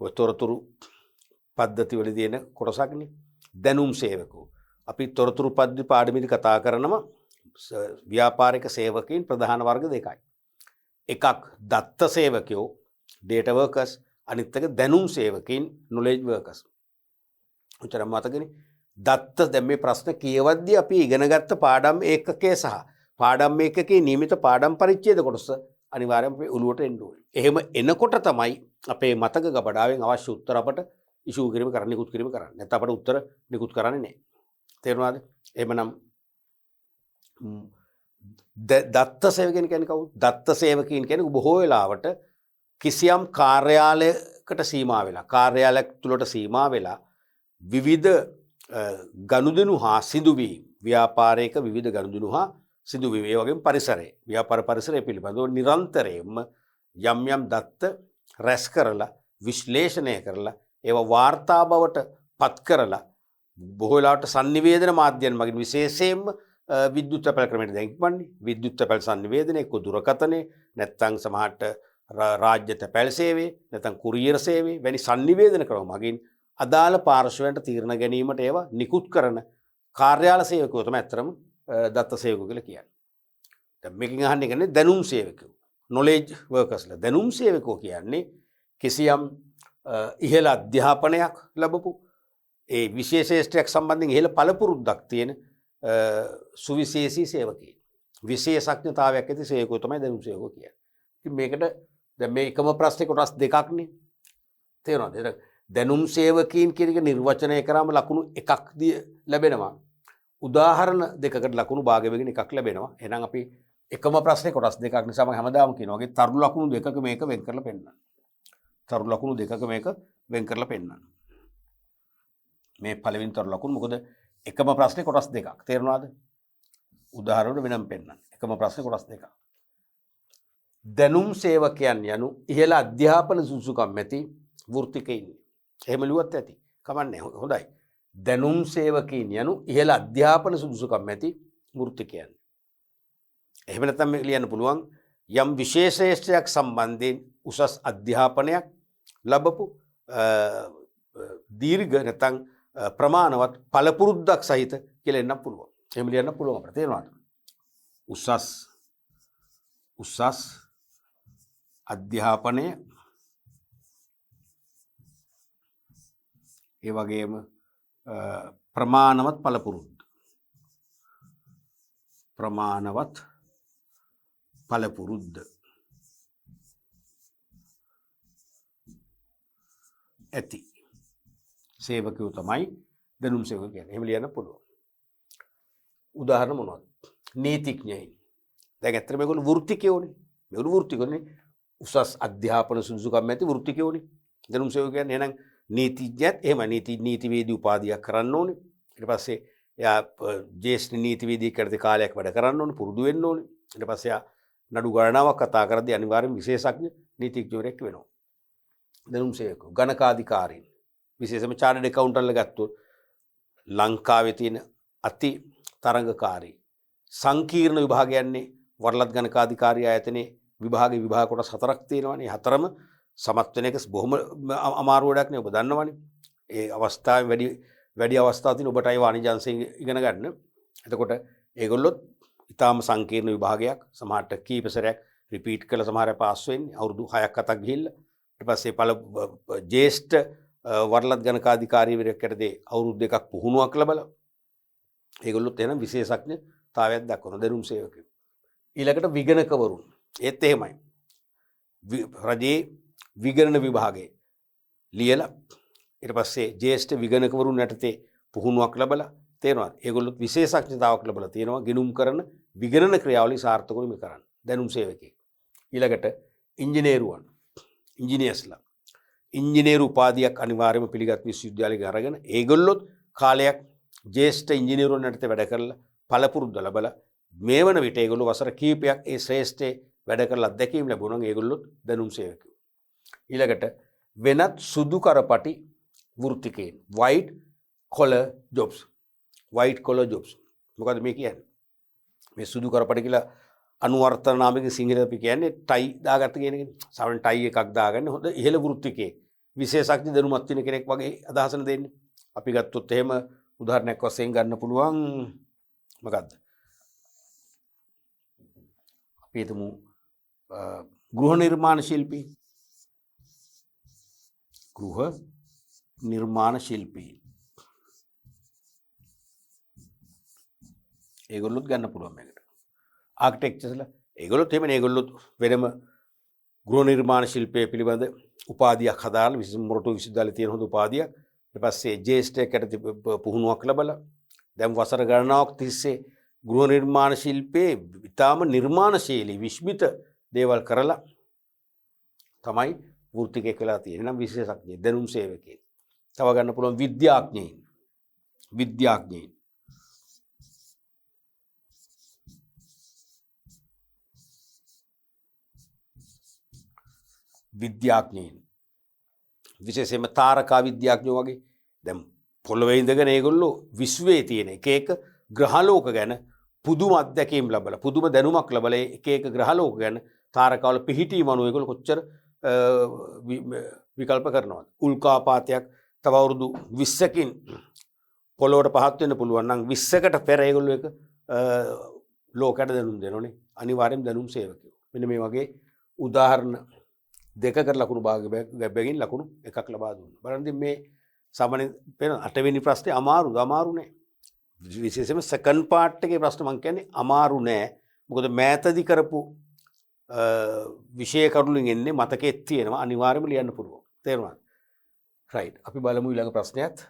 ඔය තොරතුරු පද්ධති වලදී එන කොටසක්නේ. දැනුම් සේවකෝ. අපි තොරතුරු පද්ධති පාඩමේදී කතා කරනම ව්‍යාපාරික සේවකයින් ප්‍රධාන වර්ග දෙකයි. එකක් දත්ත සේවකයෝ data workers, අනිත් එක දැනුම් සේවකයින් knowledge workers. උචරම් මතකනේ. දත්ත දැන් මේ ප්‍රශ්න කියවද්දී අපි ඉගෙනගත්ත පාඩම් ඒකකයේ සහ පාඩම් ඒකකයේ නියමිත පාඩම් පරිච්ඡේද කොටස අනිවාර්යයෙන්ම අපේ ඔළුවට එන්න ඕනේ. එහෙම එනකොට තමයි අපේ මතක ගබඩාවෙන් අවශ්‍ය උත්තර අපට ඉෂුව කිරීම කරන්න නිකුත් කිරීම කරන්න. නැත්නම් අපට උත්තර නිකුත් කරන්නේ නැහැ. තේරුණාද? එහෙමනම් දත්ත සේවකයන් කියන්නේ කවුද? දත්ත සේවකයන් කියන්නේ බොහෝ වෙලාවට කිසියම් කාර්යාලයකට සීමා වෙලා කාර්යාලයක් තුලට සීමා වෙලා විවිධ ගනුදෙනු හා සිදුවීම් ව්‍යාපාරයක විවිධ ගනුදෙනු හා සිදුවීම් ඒ වගේම පරිසරය ව්‍යාපාර පරිසරය පිළිබඳව නිරන්තරයෙන්ම යම් දත්ත රැස් කරලා විශ්ලේෂණය කරලා ඒවා වාර්තා බවට පත් කරලා බොහෝ වෙලාවට sannivedana මාධ්‍යයන් මගින් විශේෂයෙන්ම විද්‍යුත් තැපැල් ක්‍රමයට දැන් ඉක්මන්නේ විද්‍යුත් තැපැල් sannivedana එක්ක දුරකථනය නැත්නම් සමහරට රාජ්‍ය තැපැල් සේවය නැත්නම් කුරියර් සේවය වැනි sannivedana ක්‍රම මගින් අදාළ පාර්ශවයන්ට තීරණ ගැනීමට ඒවා නිකුත් කරන කාර්යාල සේවකයෝ තමයි අත්‍තරම දත්ත සේවකයෝ කියලා කියන්නේ. දැන් මේකෙන් අහන්නේ කියන්නේ දැනුම් සේවකයෝ. knowledge workersලා. දැනුම් සේවකයෝ කියන්නේ කිසියම් ඉහළ අධ්‍යාපනයක් ලැබපු ඒ විශේෂ ශ්‍රේෂ්ඨයක් සම්බන්ධයෙන් ඉහළ පළපුරුද්දක් තියෙන සුවිශේෂී සේවකයෙක්. විශේෂඥතාවයක් ඇති සේවකයෝ තමයි දැනුම් සේවකයෝ කියන්නේ. ඉතින් මේකට දැන් මේ එකම ප්‍රශ්නේ කොටස් දෙකක්නේ. තේරෙනවද? දැනුම් සේවකීන් කියන එක නිර්වචනය කරාම ලකුණු එකක් ලැබෙනවා. උදාහරණ දෙකකට ලකුණු භාග වෙගෙන එකක් ලැබෙනවා. එහෙනම් අපි එකම ප්‍රශ්නේ කොටස් දෙකක් නිසා මම හැමදාම කියනවා වගේ තරු ලකුණු දෙකක මේක වෙන් කරලා පෙන්නන්න. තරු ලකුණු දෙකක මේක වෙන් කරලා පෙන්නන්න. මේ පළවෙනි තරු ලකුණු මොකද එකම ප්‍රශ්නේ කොටස් දෙකක්. තේරුණාද? උදාහරණයක් වෙනම පෙන්නන්න. එකම ප්‍රශ්නේ කොටස් දෙකක්. දැනුම් සේවකයන් යනු ඉහළ අධ්‍යාපන සුසුකම් ඇති වෘත්තිකයින්. එහෙම ලියුවත් ඇති. කමන්නේ හොඳයි. දැනුම් සේවකීන් යනු ඉහළ අධ්‍යාපන සුදුසුකම් ඇති වෘත්තිකයන්. එහෙම නැත්නම් මේක ලියන්න පුළුවන් යම් විශේෂේෂයක් සම්බන්ධයෙන් උසස් අධ්‍යාපනයක් ලැබපු දීර්ඝ නැත්නම් ප්‍රමාණවත් පළපුරුද්දක් සහිත කියලා එන්න පුළුවන්. එහෙම ලියන්න පුළුවන් අපිට. තේරෙනවද? උසස් අධ්‍යාපනය ඒ වගේම ප්‍රමාණවත් පළපුරුද්ද ඇති සේවකයෝ තමයි දැනුම් සේවකයෝ කියන්නේ. එහෙම ලියන්න පුළුවන්. උදාහරණ මොනවද? නීතිඥයින්. දැන් ඇත්තට මේගොල්ලෝ වෘත්තිකයෝනේ. මේගොල්ලෝ වෘත්තිකෝනේ. උසස් අධ්‍යාපන සුසුකම් ඇති වෘත්තිකයෝනේ. දැනුම් සේවකයෝ කියන්නේ. එහෙනම් නීතිඥයත් එහෙම නීතිවේදී උපාධියක් කරන්න ඕනේ. ඊට පස්සේ එයා ජ්‍යෙෂ්ඨ නීතිවේදියෙක් කරති කාලයක් වැඩ කරන්න ඕනේ, පුරුදු වෙන්න ඕනේ. ඊට පස්සේ එයා නඩු ගණනාවක් කතා කරද්දී අනිවාර්යයෙන් විශේෂඥ නීතිඥයෙක් වෙනවා. දැනුම් සේවකයෝ, ගණකාධිකාරීන්, විශේෂයෙන්ම චාර්ටර්ඩ් ඇකවුන්ටන්ට්ලා ගත්තොත් ලංකාවේ තියෙන අති තරඟකාරී සංකීර්ණ විභාගයන්නේ වරලත් ගණකාධිකාරී ආයතනයේ විභාග කොටස් 4ක් තියෙනවානේ. හතරම සමත් වෙන එක බොහොම අමාරු වැඩක් නේ. ඔබ දන්නවනේ. ඒ අවස්ථාවේ වැඩි අවස්ථා තියෙන ඔබටයි වාණිජ්‍යංශයෙන් ඉගෙන ගන්න. එතකොට ඒගොල්ලොත් ඊටාම සංකීර්ණ විභාගයක් සමහරට කීප සැරයක් රිපීට් කළා සමහර අය පාස් වෙන්නේ. අවුරුදු 6ක් 7ක් ගිහිල්ලා ඊට පස්සේ ජ්‍යෙෂ්ඨ වරලත් ගණකාධිකාරීවරයෙක් යටතේ අවුරුදු 2ක් පුහුණුවක් ලැබලා ඒගොල්ලොත් එහෙනම් විශේෂඥතාවයක් දක්වන දැනුම් සේවකයෝ. ඊළඟට විගණකවරුන්. ඒත් එහෙමයි. රජයේ විගණන විභාගයේ ලියලා ඊට පස්සේ ජ්‍යෙෂ්ඨ විගණකවරුන් යටතේ පුහුණුවක් ලැබලා තේරෙනවද? ඒගොල්ලොත් විශේෂඥතාවක් ලැබලා තියෙනවා ගිණුම් කරන විගණන ක්‍රියාවලිය සාර්ථකව මේ කරන්න. දැනුම් සේවකයෙක්. ඊළඟට ඉංජිනේරුවන්. ඉංජිනේර්ස්ලා. ඉංජිනේරු උපාධියක් අනිවාර්යයෙන්ම පිළිගත් විශ්වවිද්‍යාලයක අරගෙන ඒගොල්ලොත් කාලයක් ජ්‍යෙෂ්ඨ ඉංජිනේරුවන් යටතේ වැඩ කරලා පළපුරුද්ද ලැබලා මේ වන විට ඒගොල්ලෝ වසර කිහිපයක් ඒ ශ්‍රේෂ්ඨේ වැඩ කරලා අත්දැකීම් ලැබුණා නම් ඒගොල්ලොත් දැනුම් සේවකයෝ. ඊළඟට වෙනත් සුදු කරපටි වෘත්තිකයන් white collar jobs. මොකද මේ කියන්නේ? මේ සුදු කරපටි කියලා අනුවර්තන නාමයෙන් සිංහලෙන් අපි කියන්නේ ටයි දාගත්ත කියන එකනේ. සාමාන්‍ය ටයි එකක් දාගන්න හොඳ ඉහළ වෘත්තිකයෙක්. විශේෂඥ දැනුමක් තියෙන කෙනෙක් වගේ අදහසන දෙන්නේ. අපි ගත්තොත් එහෙම උදාහරණයක් වශයෙන් ගන්න පුළුවන් මොකද්ද? අපි හිතමු ගෘහ නිර්මාණ ශිල්පී. ඒගොල්ලොත් ගන්න පුළුවන් මේකට. ආකිටෙක්චර්ස්ලා ඒගොල්ලොත් එහෙමනේ. ඒගොල්ලොත් වෙනම ගෘහ නිර්මාණ ශිල්පයේ පිළිබඳ උපාධියක් හදාලා විශේෂ මොරටු විශ්වවිද්‍යාලයේ තියෙන හොඳ උපාධියක්. ඊට පස්සේ ජ්‍යෙෂ්ඨයකට පුහුණුවක් ලැබලා දැන් වසර ගණනාවක් තිස්සේ ගෘහ නිර්මාණ ශිල්පයේ ඉතාම නිර්මාණශීලී විශ්මිත දේවල් කරලා තමයි වෘත්තිකයෙක් වෙලා තියෙන්නේ. නම් විශේෂඥ දැනුම් සේවකයෙක්. තව ගන්න පුළුවන් විද්‍යාඥයින්. විශේෂයෙන්ම තාරකා විද්‍යාඥයෝ වගේ දැන් පොළොවේ ඉඳගෙන ඒගොල්ලෝ විශ්වයේ තියෙන එක ග්‍රහලෝක ගැන පුදුම අත්දැකීම් ලැබලා පුදුම දැනුමක් ලැබලා එක ග්‍රහලෝක ගැන තාරකාවල පිහිටීම අනුව ඒගොල්ලෝ කොච්චර විකල්ප කරනවද? උල්කාපාතයක් තව අවුරුදු 20කින් පොළොවට පහත් වෙන්න පුළුවන් නම් 20කට පෙර ඒගොල්ලෝ එක ලෝකයට දැනුම් දෙනෝනේ. අනිවාර්යෙන් දැනුම් සේවකයෝ. මෙන්න මේ වගේ උදාහරණ දෙකකට ලකුණු බැගින් ලකුණු එකක් ලබා දුන්නා. බලන්න මේ සාමාන්‍ය වෙන 8 වෙනි ප්‍රශ්නේ අමාරු නෑ. විශේෂයෙන්ම සෙකන්ඩ් පාර්ට් එකේ ප්‍රශ්න මම කියන්නේ අමාරු නෑ. මොකද මෑතදි කරපු විෂය කරුණුන් එන්නේ මතකෙත් තියෙනවා අනිවාර්යයෙන්ම ලියන්න පුළුවන්. තේරුණාද? රයිට්. අපි බලමු ඊළඟ ප්‍රශ්නයත්.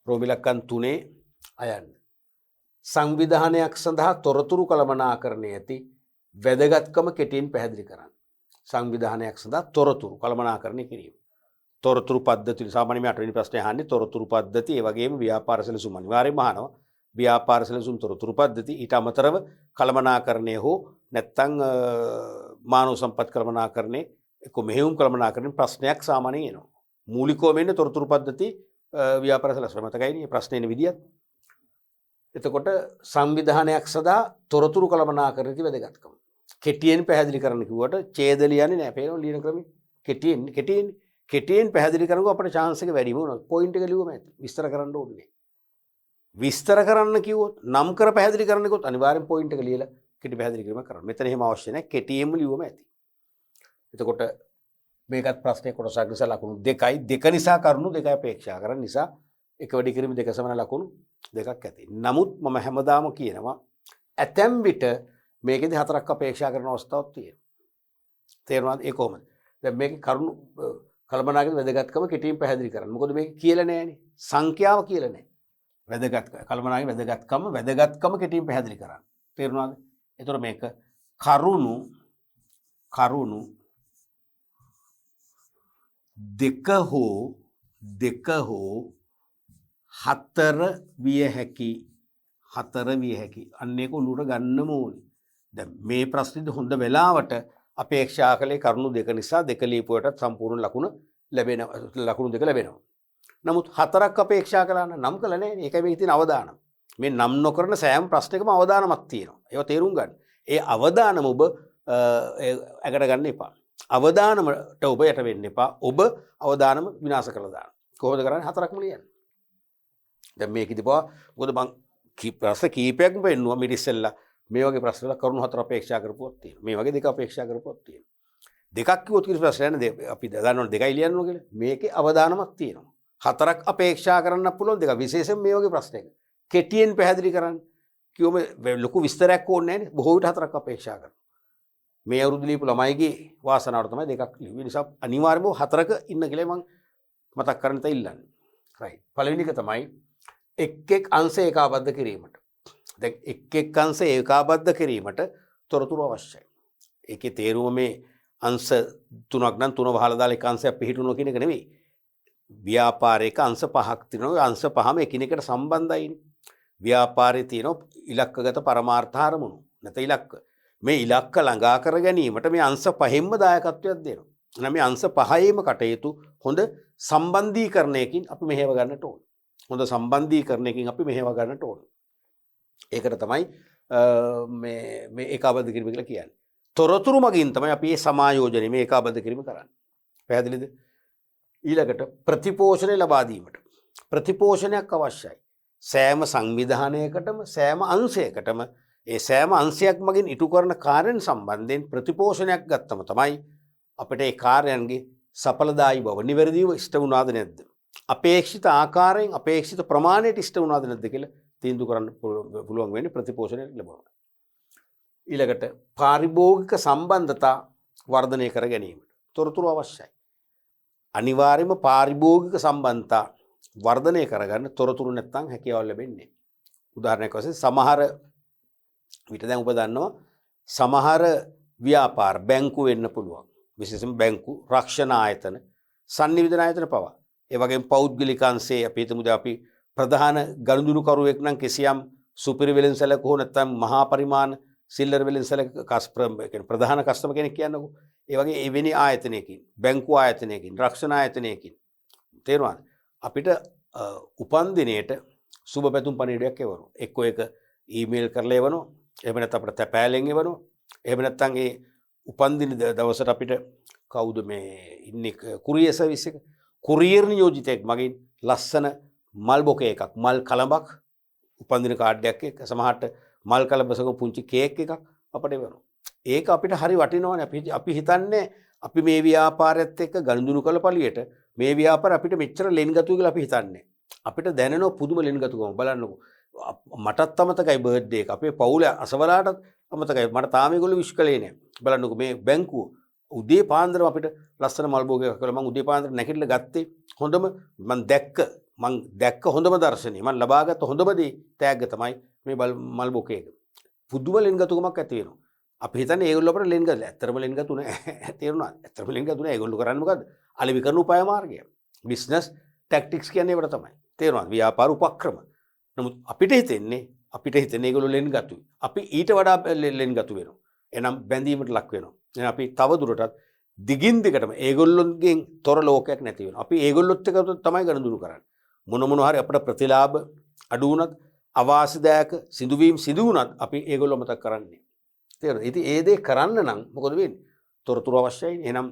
රෝමිලක්කන් 3 අයන්න. සංවිධානයක් සඳහා තොරතුරු කළමනාකරණය ඇති වැදගත්කම කෙටියෙන් පැහැදිලි කරන්න. සංවිධානයක් සඳහා තොරතුරු කළමනාකරණය කිරීම. තොරතුරු පද්ධති සාමාන්‍යයෙන් 8 වෙනි ප්‍රශ්නේ අහන්නේ තොරතුරු පද්ධති ඒ වගේම ව්‍යාපාර සැලසුම් අනිවාර්යයෙන්ම අහනවා. ව්‍යාපාර සැලසුම් තොරතුරු පද්ධති ඊට අමතරව කළමනාකරණය හෝ නැත්නම් මානව සම්පත් කළමනාකරණය එක්ක මෙහෙයුම් කළමනාකරණය ප්‍රශ්නයක් සාමාන්‍යයෙන් එනවා. මූලිකවම එන්නේ තොරතුරු පද්ධති ව්‍යාපාර සැලසුම් මතකයිනේ මේ ප්‍රශ්නේ එන විදියත්. එතකොට සංවිධානයක් සඳහා තොරතුරු කළමනාකරණයේ වැදගත්කම. කෙටියෙන් පැහැදිලි කරන්න කිව්වට ඡේද ලියන්නේ නැහැ. පේනවා ලියන ක්‍රමේ. කෙටියෙන් පැහැදිලි කරනකොට අපිට chance එක වැඩිම වෙනවා. පොයින්ට් එක ලියුවම ඇති. විස්තර කරන්න ඕනේ. විස්තර කරන්න කිව්වොත් නම් කර පැහැදිලි කරන්න කිව්වොත් අනිවාර්යෙන් පොයින්ට් එක ලියලා කෙටි පැහැදිලි කිරීමක් කරන්න. මෙතන එහෙම අවශ්‍ය නැහැ. කෙටියෙන්ම ලියුවම ඇති. එතකොට මේකත් ප්‍රශ්නේ කොටසක් නිසා ලකුණු දෙකයි. දෙක නිසා කරුණු දෙකයි අපේක්ෂා කරන නිසා එක වැඩි කිරීම දෙක සමාන ලකුණු දෙකක් ඇති. නමුත් මම හැමදාම කියනවා ඇතැම් විට මේකෙදි හතරක් අපේක්ෂා කරන අවස්ථාවක් තියෙනවා. තේරුණාද? ඒ කොහොමද? දැන් මේකේ කරුණු කල්පනාකරන වැදගත්කම කෙටියෙන් පැහැදිලි කරන්න. මොකද මේක කියලා නැහැනේ. සංඛ්‍යාව කියලා නැහැ. කල්පනාකරන වැදගත්කම කෙටියෙන් පැහැදිලි කරන්න. තේරුණාද? ඒතර මේක කරුණු දෙක හෝ හතර විය හැකි අන්න ඒක උළුට ගන්නම ඕනේ. දැන් මේ ප්‍රශ්නේද හොඳ වෙලාවට අපේක්ෂා කළේ කරුණු දෙක නිසා දෙක ලියපුවට සම්පූර්ණ ලකුණු දෙක ලැබෙනවා. නමුත් හතරක් අපේක්ෂා කළා නම් කළා නෑ. ඒකයි මේකේ තියෙන අවදානම. මේ නම් නොකරන සෑම ප්‍රශ්නයකම අවදානමක් තියෙනවා. ඒවා තේරුම් ගන්න. ඒ අවදානම ඔබ ඇකට ගන්න එපා. අවදානමට ඔබ යට වෙන්න එපා. ඔබ අවදානම විනාශ කරලා දාන්න. කොහොමද කරන්නේ? හතරක්ම ලියන්න. දැන් මේකෙදි බා මොකද මං ප්‍රශ්න කීපයක්ම පෙන්නුවා මිට ඉස්සෙල්ලා මේ වගේ ප්‍රශ්න වල කරුණු හතර අපේක්ෂා කරපුවක් තියෙනවා. මේ වගේ දෙක අපේක්ෂා කරපුවක් තියෙනවා. දෙකක් කිව්වොත් කිසි ප්‍රශ්නයක් නැහැ. අපි දන්නවනේ දෙකයි ලියන්න ඕන කියලා. මේකේ අවදානමක් තියෙනවා. හතරක් අපේක්ෂා කරන්න පුළුවන් දෙක. විශේෂයෙන් මේ වගේ ප්‍රශ්නයක. කෙටියෙන් පැහැදිලි කරන්න කිව්වම ලොකු විස්තරයක් ඕනේ නැහැ නේ. බොහෝ විට හතරක් අපේක්ෂා කරනවා. මේ අවුරුදු ලියපු ළමයිගේ වාසනාවට තමයි දෙකක් ලිව්වේ. නිසා අනිවාර්යයෙන්ම හතරක ඉන්න කියලා මම මතක් කරන්න තේ ඉල්ලන්නේ. රයිට්. පළවෙනි එක තමයි එක් අංශ ඒකාබද්ධ කිරීමට. දැන් එක් අංශ ඒකාබද්ධ කිරීමට තොරතුරු අවශ්‍යයි. ඒකේ තේරුම මේ අංශ තුනක් නම් තුන වහලා දාලා එක අංශයක් පිළිහිටුනවා කියන එක නෙවෙයි. ව්‍යාපාරයක අංශ පහක් තියෙනවා. අංශ පහම එකිනෙකට සම්බන්ධයිනේ. ව්‍යාපාරේ තියෙන ඉලක්කගත පරමාර්ථ අරමුණු. නැත්නම් ඉලක්ක. මේ ඉලක්ක ළඟා කර ගැනීමට මේ අංශ පහෙන්ම දායකත්වයක් දෙනවා. එහෙනම් මේ අංශ පහේම කටයුතු හොඳ සම්බන්ධීකරණයකින් අපි මෙහෙව ගන්නට ඕන. හොඳ සම්බන්ධීකරණයකින් අපි මෙහෙව ගන්නට ඕන. ඒකට තමයි මේ ඒකාබද්ධ කිරීම කියලා කියන්නේ. තොරතුරු මගින් තමයි අපි මේ සමායෝජනය මේ ඒකාබද්ධ කිරීම කරන්නේ. පැහැදිලිද? ඊළඟට ප්‍රතිපෝෂණය ලබා දීමට ප්‍රතිපෝෂණයක් අවශ්‍යයි. සෑම සංවිධානයකටම සෑම අංශයකටම ඒ සෑම අංශයක් මගින් ඉටු කරන කාර්යයන් සම්බන්ධයෙන් ප්‍රතිපෝෂණයක් ගත්තම තමයි අපිට ඒ කාර්යයන්ගේ සඵලදායී බව නිවැරදිව ඉෂ්ට වුණාද නැද්ද? අපේක්ෂිත ආකාරයෙන් අපේක්ෂිත ප්‍රමාණයට ඉෂ්ට වුණාද නැද්ද කියලා තීන්දුව කරන්න පුළුවන් වෙන්නේ ප්‍රතිපෝෂණය ලැබුණා. ඊළඟට පාරිභෝගික සම්බන්ධතා වර්ධනය කර ගැනීමට තොරතුරු අවශ්‍යයි. අනිවාර්යයෙන්ම පාරිභෝගික සම්බන්ධතා වර්ධනය කරගන්න තොරතුරු නැත්නම් හැකියාව ලැබෙන්නේ. උදාහරණයක් වශයෙන් සමහර විට දැන් ඔබ දන්නවා සමහර ව්‍යාපාර බැංකු වෙන්න පුළුවන්. විශේෂයෙන්ම බැංකු, රක්ෂණ ආයතන, සංනිවේදන ආයතන පවා. ඒ වගේම පෞද්ගලික අංශයේ අපි හිතමුද අපි ප්‍රධාන ගනුදෙනුකරුවෙක් නම් කිසියම් සුපිරි වෙළෙන්සැලක හෝ නැත්නම් මහා පරිමාණ සිල්ලර් වෙළෙන්සැලක ප්‍රධාන කස්ටමර් කෙනෙක් කියන්නකෝ. ඒ වගේ එවැනි ආයතනයකින්, බැංකු ආයතනයකින්, රක්ෂණ ආයතනයකින් තේරුණාද? අපිට උපන් දිනේට සුබ පැතුම් පණිවිඩයක් එවනවා. එක්කෝ ඒක ඊමේල් කරලා එවනවා. එහෙම නැත්නම් අපිට තැපෑලෙන් එවනවා. එහෙම නැත්නම් ඒ උපන් දින දවසට අපිට කවුද මේ ඉන්නේ කුරියර් සර්විස් එක කුරියර් නියෝජිතයෙක් මගින් ලස්සන මල් බොකේ එකක්, මල් කලඹක්, උපන් දින කාඩ් එකක් එක්ක සමහරට මල් කලඹසක පුංචි කේක් එකක් අපිට එවනවා. ඒක අපිට හරි වටිනවනේ. අපි හිතන්නේ අපි මේ ව්‍යාපාරයත් එක්ක ගනුදෙනු කළ පළියට මේ ව්‍යාපාර අපිට මෙච්චර ලෙන්ගතුයි කියලා අපි හිතන්නේ. අපිට දැනෙනවා පුදුම ලෙන්ගතුකම. බලන්නකෝ. මටත් අමතකයි බර්ත්ඩේ එක. අපේ පවුල අසවලාටත් අමතකයි. මට තාම ඒගොල්ලෝ විශ් කළේ නැහැ. බලන්නකෝ මේ බැංකුව උදේ පාන්දරම අපිට ලස්සන මල් බෝගයක් කළා. මම උදේ පාන්දර නැගිටලා ගත්තේ හොඳම මම දැක්ක හොඳම දර්ශනය. මම ලබාගත් හොඳම දේ තෑග්ග තමයි මේ මල් බෝකේ එක. පුදුම ලෙන්ගතුකමක් ඇති වෙනවා. අපි හිතන්නේ ඒගොල්ලෝ අපිට ලෙන්ගත්. ඇත්තටම ලෙන්ගතු නෑ. තේරුණාද? ඇත්තටම ලෙන්ගතු නෑ. ඒගොල්ලෝ කරන්නේ මොකද්ද? අලෙවි කරන උපාය මාර්ගය. බිස්නස් ටැක්ටික්ස් කියන්නේ ඒවට තමයි. තේරුණාද? ව්‍යාපාර උපක්‍රම. නමුත් අපිට හිතෙන්නේ ඒගොල්ලෝ ලෙන්ගතුයි. අපි ඊට වඩා ලෙන්ගතු වෙනවා. එනම් බැඳීමට ලක් වෙනවා. එහෙනම් අපි තව දුරටත් දිගින් දිගටම ඒගොල්ලොන්ගෙන් තොර ලෝකයක් නැති වෙනවා. අපි ඒගොල්ලොත් එක්ක තමයි ගනුදෙනු කරන්නේ. මොන හරි අපිට ප්‍රතිලාභ අඩු වුණත් අවාසිදායක සිදුවීම් සිදු වුණත් අපි ඒගොල්ලෝ මතක් කරන්නේ. තේරෙනවද? ඉතින් ඒ දේ කරන්න නම් මොකද වෙන්නේ? තොරතුරු අවශ්‍යයි. එහෙනම්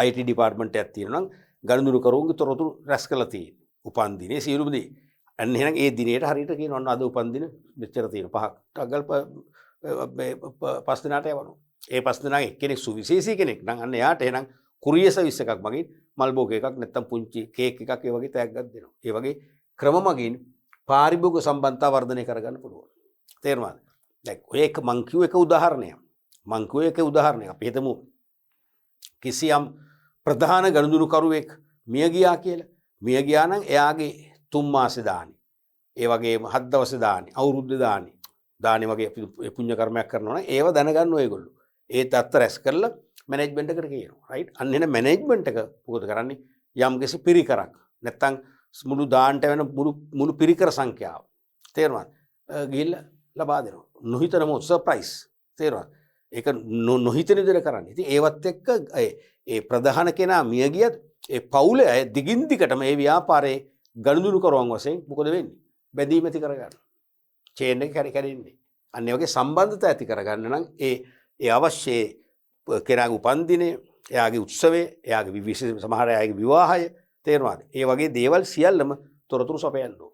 IT ඩිපාර්ට්මන්ට් එකක් තියෙනවා නම් ගනුදෙනු කරුවන්ගේ තොරතුරු රැස් කරලා තියෙන්නේ. උපන් දිනේ සියලුම දේ. අන්න එහෙනම් ඒ දිනේට හරියට කියනවා අද උපන් දින මෙච්චර තියෙන පහක්. ටගල් 5 දිනකට යවනවා. ඒ 5 දිනක් එක්කෙනෙක් සුවිශේෂී කෙනෙක් නම් අන්න එයාට එහෙනම් කුරියර් සර්විස් එකක් මගින් මල් බෝක එකක් නැත්තම් පුංචි කේක් එකක් ඒ වගේ තෑග්ගක් දෙනවා. ඒ වගේ ක්‍රම මගින් පාරිභෝගික සම්බන්ධතා වර්ධනය කරගන්න පුළුවන්. තේරුණාද? දැන් ඔය එක මං කියුව එක උදාහරණයක්. අපි හිතමු කිසියම් ප්‍රධාන ගනුදෙනු කරුවෙක් මිය ගියා කියලා. මිය ගියා නම් එයාගේ 3 මාසේ දානි. ඒ වගේම 7 දවසේ දානි, අවුරුද්ද දානි වගේ පුණ්‍ය කර්මයක් කරනවා නම් ඒව දැනගන්න ඔයගොල්ලෝ. ඒ තත්ත්ව රැස් කරලා මැනේජ්මන්ට් එකට කියනවා. රයිට්? අන්න එන මැනේජ්මන්ට් එක මොකද කරන්නේ? යම්කිසි පිරිකරක් නැත්තම් මුළු දාන්නට වෙන මුළු පිරිකර සංඛ්‍යාව. තේරුණාද? ගිහිල්ලා ලබා දෙනවා. නොහිතනම සර්ප්‍රයිස්. තේරුණාද? ඒක නොහිතන විදිහට කරන්නේ. ඉතින් ඒවත් එක්ක ඒ ප්‍රධාන කෙනා මිය ගියත් ඒ පවුලේ අය දිගින් දිගටම මේ ව්‍යාපාරයේ ගනුදෙනු කරවන් වශයෙන් මොකද වෙන්නේ? බැඳීම ඇති කරගන්න. චේන් එක කැඩෙන්නේ. අන්න ඒ වගේ සම්බන්ධතා ඇති කරගන්න නම් ඒ අවශ්‍ය කෙනාගේ උපන්දිනේ, එයාගේ උත්සවය, එයාගේ විශේෂ සමහර අයගේ විවාහය, තේරුණාද? ඒ වගේ දේවල් සියල්ලම තොරතුරු සපයන්න ඕන.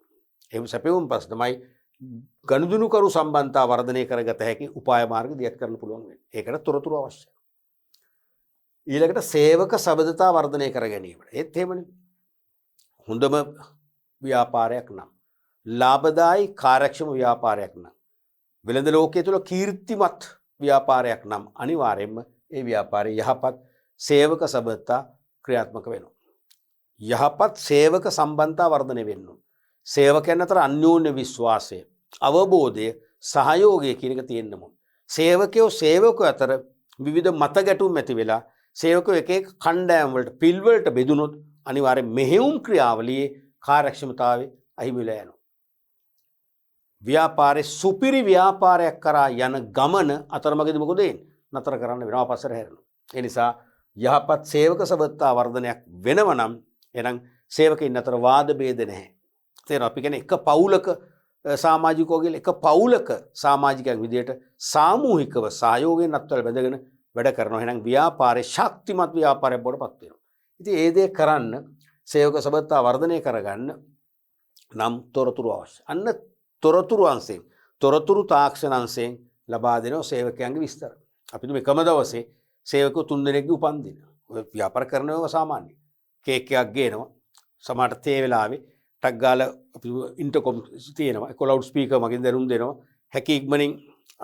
එහෙම සපයුම් පස්සේ තමයි ගනුදෙනු කරු සම්බන්ධතා වර්ධනය කරගත හැකි උපාය මාර්ග දියත් කරන්න පුළුවන් වෙන්නේ. ඒකට තොරතුරු අවශ්‍යයි. ඊළඟට සේවක සබඳතා වර්ධනය කර ගැනීමට. ඒත් එහෙමනේ. හොඳම ව්‍යාපාරයක් නම්, ලාභදායි කාර්යක්ෂම ව්‍යාපාරයක් නම්, වෙළඳ ලෝකයේ තුල කීර්තිමත් ව්‍යාපාරයක් නම් අනිවාර්යයෙන්ම ඒ ව්‍යාපාරයේ යහපත් සේවක සබඳතා ක්‍රියාත්මක වෙනවා. යහපත් සේවක සම්බන්ධතා වර්ධනය වෙන්න ඕන. සේවකයන් අතර අන්‍යෝන්‍ය විශ්වාසය, අවබෝධය, සහයෝගය කියන එක තියෙන්න ඕන. සේවකයෝ අතර විවිධ මත ගැටුම් ඇති වෙලා සේවකයෝ එක එක කණ්ඩායම් වලට පිල් වලට බෙදුනොත් අනිවාර්යෙන් මෙහෙයුම් ක්‍රියාවලියේ කාර්යක්ෂමතාවය අහිමි වෙලා යනවා. ව්‍යාපාරේ සුපිරි ව්‍යාපාරයක් කරා යන ගමන අතරමඟදී මොකද වෙන්නේ? නතර කරන්න වෙනවා, පස්සට හැරෙනවා. ඒ නිසා යහපත් සේවක සබඳතා වර්ධනයක් වෙනව නම් එහෙනම් සේවකයින් අතර වාද ભેද නැහැ. තේරෙනවද? අපි කියන්නේ එක පවුලක සමාජිකයෝ කියලා එක පවුලක සමාජිකයෙක් විදිහට සාමූහිකව සහයෝගයෙන් අත්වල බැඳගෙන වැඩ කරනවා. එහෙනම් ව්‍යාපාරේ ශක්තිමත් ව්‍යාපාරයක් බවට පත් වෙනවා. ඉතින් ඒ දේ කරන්න සේවක සබඳතා වර්ධනය කරගන්න නම් තොරතුරු අවශ්‍යයි. අන්න තොරතුරු අංශයෙන්, තොරතුරු තාක්ෂණ අංශයෙන් ලබා දෙනවා සේවකයන්ගේ විස්තර. අපි එකම දවසේ සේවකයෝ 3 දෙනෙක්ගේ උපන්දින. ඔය ව්‍යාපාර කරනවා සාමාන්‍ය. කේක් එකක් ගේනවා. සමහරට තේ වෙලාවේ ටක් ගාලා අපි ඉන්ටර්කොම් තියෙනවා. ඒක ලවුඩ් ස්පීකර් මගින් දැනුම් දෙනවා. හැකි ඉක්මනින්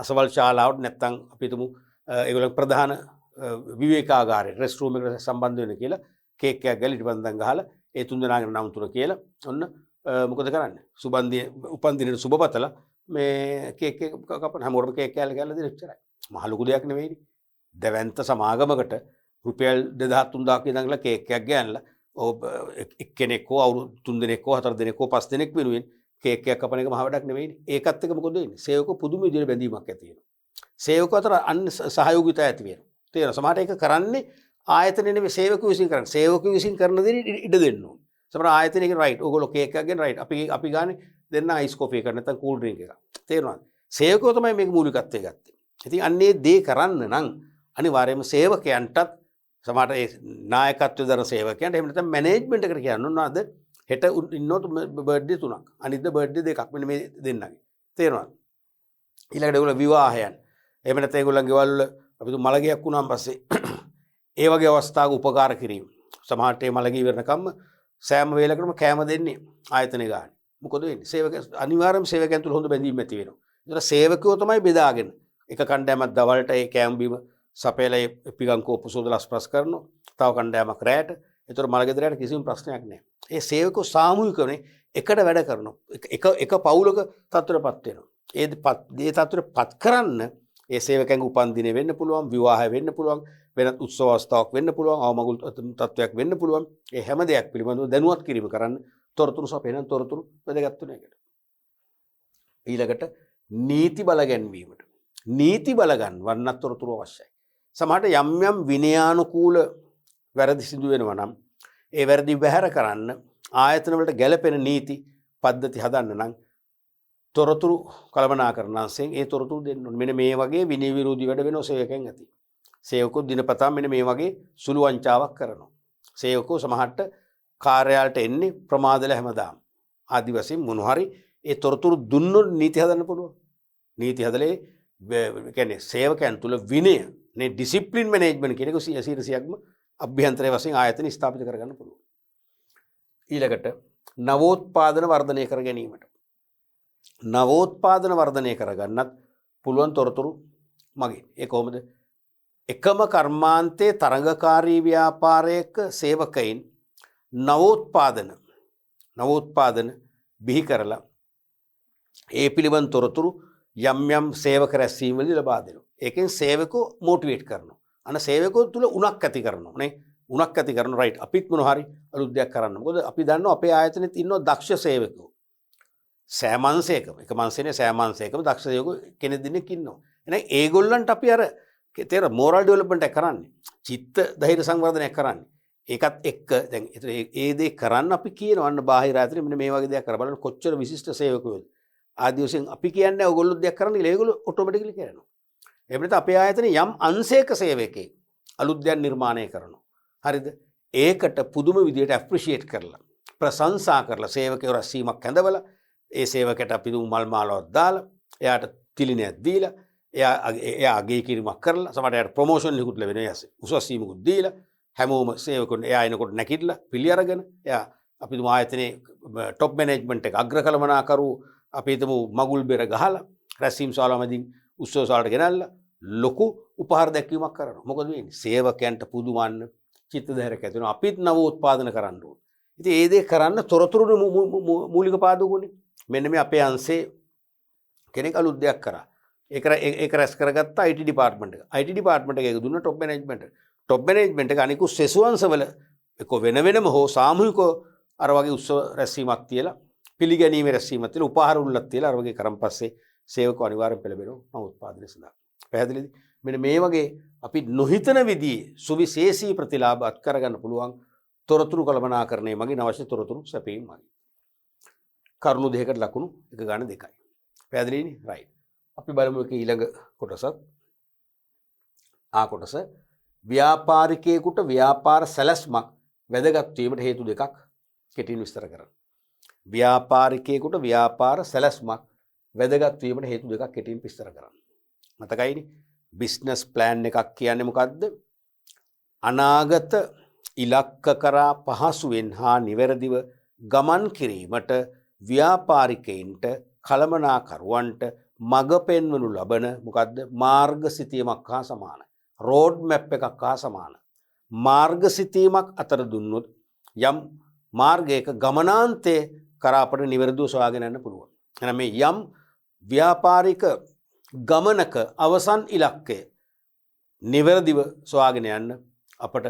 අසවල් ශාලාවට නැත්තම් අපි තුමු ඒගොල්ලෝ ප්‍රධාන විවේකාගාරයට රෙස්ට් රූම් එකට සම්බන්ධ වෙන්න කියලා කේක් එකක් ගාලා ඊට පන්දම් ගහලා ඒ 3 දෙනාගේ නම් තුන කියලා ඔන්න මොකද කරන්නේ? සුබන්දියේ උපන්දිනේට සුබපතලා මේ කේක් එක කපන හැමෝටම කේක් කෑල්ල කෑල්ල දෙන ඉච්චරයි. මහ ලොකු දෙයක් නෙවෙයිනේ. දැවැන්ත සමාගමකට රුපියල් 2000 3000 ඉඳන් කේක් එකක් ගෑනලා එක්කෙනෙක් හෝ අවුරුදු 3 දෙනෙක් හෝ 4 දෙනෙක් හෝ 5 දෙනෙක් වෙනුවෙන් කේක් එකක් කපන එක මහ වැඩක් නෙවෙයිනේ. ඒකත් එක මොකද වෙන්නේ? සේවකෝ පුදුම විදිහට බැඳීමක් ඇති වෙනවා. සේවකෝ අතර අන්න සහයෝගිතාව ඇති වෙනවා. තේරෙනවද? සමහරට ඒක කරන්නේ ආයතනෙ නෙවෙයි සේවකයෝ විසින් කරන්නේ. සේවකයෝ විසින් කරන දේ ඉඩ දෙන්න ඕනේ. සමහර ආයතනයකින් රයිට් ඕගොල්ලෝ කේක් එකක් ගෙන රයිට් අපි ගානේ දෙන්න අයිස් කොෆි එකක් නැත්නම් කූල් ඩ්‍රින්ක් එකක්. තේරුණාද? සේවකයෝ තමයි මේක මූලිකත්වයේ ගත්තේ. ඉතින් අන්නේ දේ කරන්න නම් අනිවාර්යයෙන්ම සේවකයන්ටත් සමහරට ඒ නායකත්වයේ දරන සේවකයන්ට එහෙම නැත්නම් මැනේජ්මන්ට් එකට කියන්න ඕන නේද? හෙට ඉන්නොත් බර්ත්ඩේ 3ක්. අනිද්දා බර්ත්ඩේ 2ක්. මෙන්න මේ දෙන්නගේ. තේරුණාද? ඊළඟට ඒගොල්ලෝ විවාහයන්. එහෙම නැත්නම් ඒගොල්ලන්ගේ ගෙවල් වල අපි මළගියක් වුණාන් පස්සේ ඒ වගේ අවස්ථාවක උපකාර කිරීම. සමහරට මේ මළගිය ඉවරනකම්ම සෑම වේලකටම කෑම දෙන්නේ ආයතනය ගන්න. මොකද වෙන්නේ? සේවක අනිවාර්යයෙන්ම සේවකයන් තුල හොඳ බැඳීමක් ඇති වෙනවා. ඒතර සේවකයෝ තමයි බෙදාගෙන එක කණ්ඩායමක් දවල්ට ඒ කෑම බීම සපයලා පිගම් කෝප්පු සෝදලා ස්පර්ශ කරනවා. තව කණ්ඩායමක් රැයට. ඒතර මලගෙදරට කිසිම ප්‍රශ්නයක් නැහැ. ඒ සේවකයෝ සාමූහිකවනේ එකට වැඩ කරනවා. එක පවුලක තත්ත්වයටපත් වෙනවා. ඒ තත්ත්වයටපත් කරන්න ඒ සේවකයන්ගේ උපන්දිනය වෙන්න පුළුවන්, විවාහය වෙන්න පුළුවන්, වෙනත් උත්සව අවස්ථාවක් වෙන්න පුළුවන්, අවමගුල් තත්ත්වයක් වෙන්න පුළුවන්. ඒ හැම දෙයක් පිළිබඳව දැනුවත් කිරීම කරන්න තොරතුරු සපයන තොරතුරු වැදගත් වෙන එකට. ඊළඟට නීති බල ගැන්වීමට. නීති බල ගන්නවන්නත් තොරතුරු අවශ්‍යයි. සමහරට යම් යම් විනයානුකූල වැරදි සිදු වෙනවා නම් ඒ වැරදි බැහැර කරන්න ආයතන වලට ගැළපෙන නීති පද්ධති හදන්න නම් තොරතුරු කළමනාකරණ අංශයෙන් ඒ තොරතුරු දෙන්න ඕනේ. මෙන්න මේ වගේ විනය විරෝධී වැඩ වෙනෝ සේවකයන් ඇති. සේවකෝ දිනපතා මෙන්න මේ වගේ සුළු වංචාවක් කරනවා. සේවකෝ සමහරට කාර්යාලයට එන්නේ ප්‍රමාදල හැමදාම. ආදි වශයෙන් මොන හරි ඒ තොරතුරු දුන්නොත් නීති හදන්න පුළුවන්. නීති හදලේ කියන්නේ සේවකයන් තුල විනය නේ ඩිසිප්ලින් මැනේජ්මන්ට් කියන එක 100%ක්ම අභ්‍යන්තරයේ වශයෙන් ආයතන ස්ථාපිත කරගන්න පුළුවන්. ඊළඟට නවෝත්පාදන වර්ධනය කර ගැනීමට. නවෝත්පාදන වර්ධනය කරගන්නත් පුළුවන් තොරතුරු මගින්. ඒ කොහොමද? එකම කර්මාන්තයේ තරඟකාරී ව්‍යාපාරයක සේවකයින් නවෝත්පාදන බිහි කරලා ඒ පිළිබඳ තොරතුරු යම් යම් සේවක රැස්වීම් වලදී ලබා දෙනවා. ඒකෙන් සේවකෝ මොටිවේට් කරනවා. අන සේවකෝ තුල උණක් ඇති කරනවා නේ. උණක් ඇති කරන රයිට් අපිත් මොන හරි අලුත් දෙයක් කරන්න. මොකද අපි දන්නවා අපේ ආයතනෙත් ඉන්නවා දක්ෂ සේවකයෝ. සෑමංශයකම එක මංශනේ සෑමංශයකම දක්ෂ සේවකයෝ කෙනෙක් දෙනෙක් ඉන්නවා. එහෙනම් ඒගොල්ලන්ට අපි අර තේර මෝරල් ඩෙවලොප්මන්ට් එක කරන්නේ. චිත්ත ධෛර්ය සංවර්ධනයක් කරන්නේ. ඒකත් එක්ක දැන් ඒ දේ කරන්න අපි කියනවා අන්න බාහිර ආයතනෙ මෙන්න මේ වගේ දෙයක් කරලා බලන්න කොච්චර විශිෂ්ට සේවකයෝද. ආදී වශයෙන් අපි කියන්නේ ඔයගොල්ලෝ දෙයක් කරන්න කියලා ඒගොල්ලෝ ඔටෝමැටිකලි කරනවා. එහෙම නැත්නම් අපේ ආයතනයේ යම් අංශයක සේවකයෙක් අලුත් දෙයක් නිර්මාණය කරනවා. හරිද? ඒකට පුදුම විදියට ඇප්‍රීෂিয়েට් කරලා ප්‍රශංසා කරලා සේවකයෝ රැස්වීමක් ඇඳවලා ඒ සේවකයට අපි දුමු මල් මාලාවක් දාලා එයාට තිලිනයක් දීලා එයා අගය කිරීමක් කරලා සමහරට එයාට ප්‍රොමෝෂන් එකකුත් ලැබෙනවා. උසස් වීමකුත් දීලා හැමෝම සේවකුන් එයා එනකොට නැකිట్లా පිළි අරගෙන එයා අපි දුමු ආයතනයේ টොප් මැනේජ්මන්ට් එක අග්‍රකළමනාකරු අපි හිතමු මගුල් බෙර ගහලා රැස්වීම් ශාලාවමදින් උත්සව ශාලාවට ගෙනල්ලා ලොකු උපහාර දැක්වීමක් කරනවා. මොකද වෙන්නේ? සේවකයන්ට පුදුමන්න චිත්ත ධෛර්යයක් ඇති වෙනවා. අපිත් නවෝත්පාදන කරන්න ඕනේ. ඉතින් ඒ දේ කරන්න තොරතුරු මූලික පාදකුනේ. මෙන්න මේ අපේ අංශේ කෙනෙක් අලුත් දෙයක් කරා. ඒක රැස් කරගත්ත IT ඩිපාර්ට්මන්ට් එක. IT ඩිපාර්ට්මන්ට් එක දුන්න টොප් මැනේජ්මන්ට්. টොප් මැනේජ්මන්ට් එක අනිකුත් සෙසුවංශවල එක වෙන වෙනම හෝ සාමූහිකව අර වගේ උත්සව රැස්වීමක් තියලා පිළිගැනීමේ රැස්වීමක් තියලා උපහාර උල්ලක් තියලා අර වගේ කරන් පස්සේ සේවකව අනිවාර්යෙන් පෙළඹෙනවා නවෝත්පාදනය සඳහා. පැහැදිලිද? මෙන්න මේ වගේ අපි නොහිතන විදිහේ සුවිශේෂී ප්‍රතිලාභ අත් කරගන්න පුළුවන් තොරතුරු කළමනාකරණය මගින් අවශ්‍ය තොරතුරු සැපීම මගින්. කරුණු දෙකකට ලකුණු එක ගන්න දෙකයි. පැහැදිලිනේ? රයිට්. අපි බලමු එක ඊළඟ කොටසත්. කොටස ව්‍යාපාරිකයෙකුට ව්‍යාපාර සැලැස්මක් වැදගත් වීමට හේතු දෙකක් කෙටියෙන් විස්තර කරන්න. ව්‍යාපාරිකයෙකුට ව්‍යාපාර සැලැස්මක් වැදගත් වීමට හේතු දෙකක් කෙටියෙන් විස්තර කරන්න. මතකයිනේ? බිස්නස් ප්ලෑන් එකක් කියන්නේ මොකද්ද? අනාගත ඉලක්ක කරා පහසුවෙන් හා නිවැරදිව ගමන් කිරීමට ව්‍යාපාරිකයින්ට කළමනාකරුවන්ට මඟ පෙන්වනු ලබන මොකද්ද? මාර්ග සිතීමක් හා සමානයි. රෝඩ් මැප් එකක් හා සමානයි. මාර්ග සිතීමක් අතර දුන්නොත් යම් මාර්ගයක ගමනාන්තයේ කරා අපට නිවැරදිව සොයාගෙන යන්න පුළුවන්. එහෙනම් මේ යම් ව්‍යාපාරික ගමනක අවසන් ඉලක්කය නිවැරදිව සොයාගෙන යන්න අපට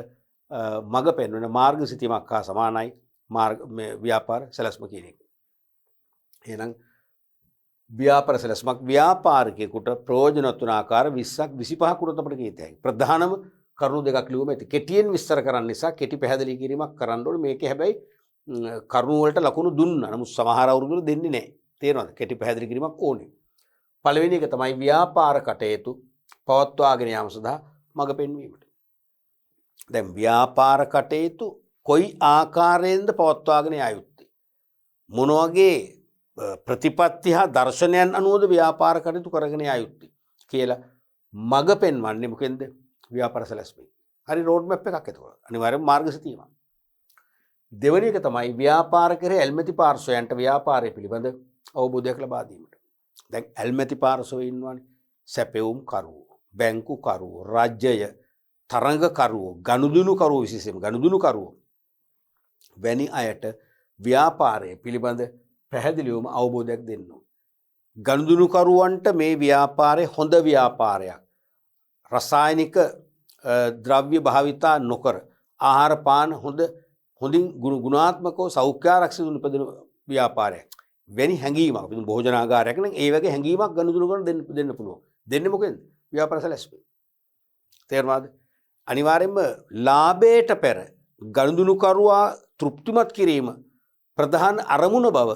මඟ පෙන්වන මාර්ග සිතීමක් හා සමානයි ව්‍යාපාර සැලැස්ම කියන එක. එහෙනම් ව්‍යාපාර සැලැස්මක් ව්‍යාපාරිකයෙකුට ප්‍රයෝජනවත් වන ආකාර 20ක් 25ක් උඩට අපිට කියතයි. ප්‍රධානම කරුණු දෙකක් ලියුම ඇති. කෙටියෙන් විස්තර කරන්න නිසා කෙටි පැහැදිලි කිරීමක් කරන්න ඕනේ. මේකේ හැබැයි කරුණු වලට ලකුණු දුන්නා. නමුත් සමහර අවුරුදු වල දෙන්නේ නැහැ. තේරෙනවද? කෙටි පැහැදිලි කිරීමක් ඕනේ. පළවෙනි එක තමයි ව්‍යාපාර කටයුතු පවත්වාගෙන යාම සඳහා මඟ පෙන්වීමට. දැන් ව්‍යාපාර කටයුතු කොයි ආකාරයෙන්ද පවත්වාගෙන යා යුත්තේ? මොන වගේ ප්‍රතිපත්ති හා දර්ශනයන් අනුවද ව්‍යාපාර කටයුතු කරගෙන යා යුත්තේ කියලා මඟ පෙන්වන්නේ මොකෙන්ද? ව්‍යාපාර සැලැස්මෙන්. හරි රෝඩ් මැප් එකක් එතකොට. අනිවාර්යයෙන්ම මාර්ග සිතීමක්. දෙවැනි එක තමයි ව්‍යාපාර කරේ ඇල්මැති පාර්ශ්වයන්ට ව්‍යාපාරය පිළිබඳ අවබෝධයක් ලබා දීමට. දැන් ඇල්මැති පාර්ශ්වය ඉන්නවනේ. සැපෙවුම් කරුවෝ, බැංකු කරුවෝ, රාජ්‍යය, තරඟ කරුවෝ, ගනුදෙනු කරුවෝ, විශේෂයෙන්ම ගනුදෙනු කරුවෝ වැනි අයට ව්‍යාපාරය පිළිබඳ පැහැදිලිවම අවබෝධයක් දෙන්න ඕන. ගනුදෙනු කරුවන්ට මේ ව්‍යාපාරය හොඳ ව්‍යාපාරයක්. රසායනික ද්‍රව්‍ය භාවිතා නොකර ආහාර පාන හොඳින් ගුණාත්මකව සෞඛ්‍යාරක්ෂිත උපදින ව්‍යාපාරයක්. වෙනි හැඟීමක් අපි භෝජනාගාරයක් නම් ඒ වගේ හැඟීමක් ගනුදෙනු කරන දෙන්න පුළුවන්. දෙන්නේ මොකෙන්ද? ව්‍යාපාර සැලැස්ම. තේරුණාද? අනිවාර්යයෙන්ම ලාභයට පෙර ගනුදෙනු කරුවා තෘප්තිමත් කිරීම ප්‍රධාන අරමුණ බව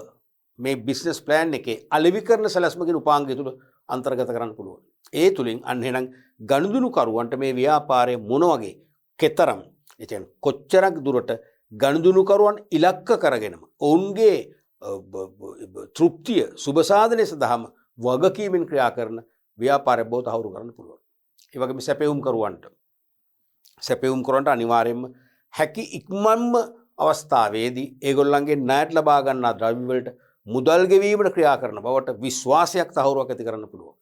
මේ බිස්නස් ප්ලෑන් එකේ අලෙවිකරණ සැලැස්මකින් උපාංගය තුල අන්තර්ගත කරන්න පුළුවන්. ඒ තුලින් අන්න එහෙනම් ගනුදෙනු කරුවන්ට මේ ව්‍යාපාරයේ මොන වගේ කෙතරම් ඒ කියන්නේ කොච්චරක් දුරට ගනුදෙනු කරුවන් ඉලක්ක කරගෙනම ඔවුන්ගේ තෘප්තිය සුබ සාධනය සඳහාම වගකීමෙන් ක්‍රියා කරන ව්‍යාපාරය බව තහවුරු කරන්න පුළුවන්. ඒ වගේම සැපෙවුම් කරුවන්ට අනිවාර්යයෙන්ම හැකි ඉක්මන්ම අවස්ථාවේදී ඒගොල්ලන්ගේ ණයට ලබා ගන්නා ද්‍රව්‍ය වලට මුදල් ගෙවීමට ක්‍රියා කරන බවට විශ්වාසයක් තහවුරුවක් ඇති කරන්න පුළුවන්.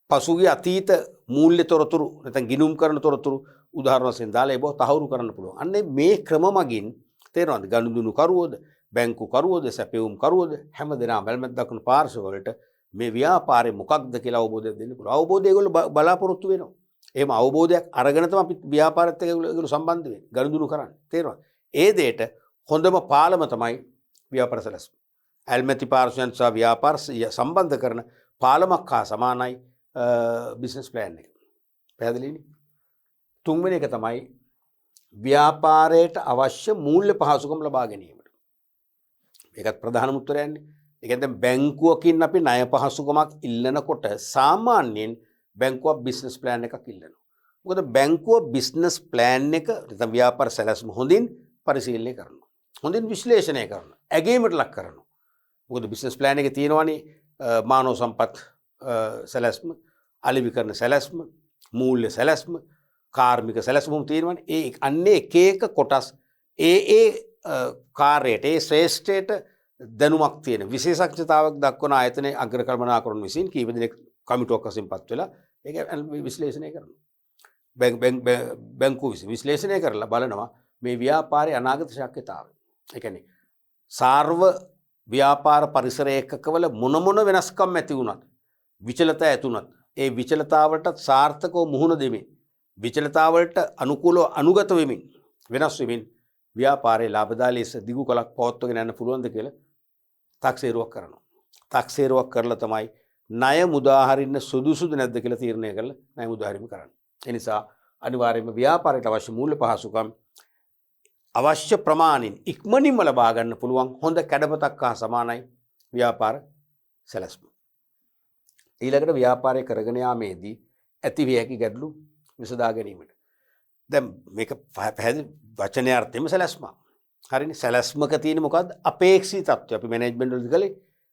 පසුගිය අතීත මූල්‍ය තොරතුරු නැත්නම් ගිණුම් කරන තොරතුරු උදාහරණ වශයෙන් දාලා ඒ බව තහවුරු කරන්න පුළුවන්. අන්නේ මේ ක්‍රම මගින් තේරෙනවද? ගනුදෙනු කරුවෝද, බැංකු කරුවෝද, සැපෙවුම් කරුවෝද හැමදෙනාම වැල්මැද දක්වන පාර්ශ්ව වලට මේ ව්‍යාපාරේ මොකක්ද කියලා අවබෝධයක් දෙන්න පුළුවන්. අවබෝධය ඒගොල්ලෝ බලාපොරොත්තු වෙනවා. එහෙම අවබෝධයක් අරගෙන තමයි අපි ව්‍යාපාරත් එක්ක ඒගොල්ලෝ සම්බන්ධ වෙන්නේ. ගනුදෙනු කරන්නේ. තේරෙනවද? ඒ දෙයට හොඳම පාලම තමයි ව්‍යාපාර සැලැස්ම. ඇල්මැති පාර්ශ්වයන් සහ ව්‍යාපාර සම්බන්ධ කරන පාලමක් හා සමානයි බිස්නස් ප්ලෑන් එක. පැහැදිලිනේ? තුන්වෙනි එක තමයි ව්‍යාපාරයට අවශ්‍ය මූල්‍ය පහසුකම් ලබා ගැනීමට. මේකත් ප්‍රධානම උත්තරයන්නේ. ඒ කියන්නේ බැංකුවකින් අපි ණය පහසුකමක් ඉල්ලනකොට සාමාන්‍යයෙන් බැංකුව බිස්නස් ප්ලෑන් එකක් ඉල්ලනවා. මොකද බැංකුව බිස්නස් ප්ලෑන් එක නැත්නම් ව්‍යාපාර සැලැස්ම හොඳින් පරිශීලනය කරනවා. හොඳින් විශ්ලේෂණය කරනවා. ඇගීමට ලක් කරනවා. මොකද බිස්නස් ප්ලෑන් එකේ තියෙනවානේ මානව සම්පත් සැලැස්ම, අලෙවිකරණ සැලැස්ම, මූල්‍ය සැලැස්ම, කාර්මික සැලැස්ම තියෙනවානේ. ඒ අන්නේ එක එක කොටස් ඒ කාර්යයට ඒ ශ්‍රේෂ්ඨයට දැනුමක් තියෙන විශේෂඥතාවක් දක්වන ආයතනයේ අග්‍ර කළමනාකරුන් විසින් කීප දෙනෙක් කමිටුවක් වශයෙන් පත් වෙලා ඒක විශ්ලේෂණය කරනවා. බැංකුව විසින් විශ්ලේෂණය කරලා බලනවා මේ ව්‍යාපාරයේ අනාගත ශක්‍යතාවය. ඒ කියන්නේ සාර්ව ව්‍යාපාර පරිසර ඒකකවල මොන වෙනස්කම් ඇති වුණත් විචලතා ඇති වුණත් ඒ විචලතාවලට සාර්ථකව මුහුණ දෙමින් විචලතාවලට අනුකූලව අනුගත වෙමින් වෙනස් වෙමින් ව්‍යාපාරයේ ලාභදායී ලෙස දිගු කලක් පවත්වාගෙන යන්න පුළුවන්ද කියලා තාක්ෂේරුවක් කරනවා. තාක්ෂේරුවක් කරලා තමයි ණය මුදාහරින්න සුදුසුද නැද්ද කියලා තීරණය කරලා ණය මුදාහරීම කරන්නේ. ඒ නිසා අනිවාර්යයෙන්ම ව්‍යාපාරයට අවශ්‍ය මූල්‍ය පහසුකම් අවශ්‍ය ප්‍රමාණින් ඉක්මනින්ම ලබා ගන්න පුළුවන් හොඳ කැඩපතක් හා සමානයි ව්‍යාපාර සැලැස්ම. ඊළඟට ව්‍යාපාරය කරගෙන යාමේදී ඇති විය හැකි ගැටලු විසඳා ගැනීමට. දැන් මේක පැහැදිලි වචනයාර්ථයෙන්ම සැලැස්ම. හරිනේ? සැලැස්මක තියෙන මොකද්ද? අපේක්ෂිත තත්ත්වය. අපි මැනේජ්මන්ට් වලදී කලේ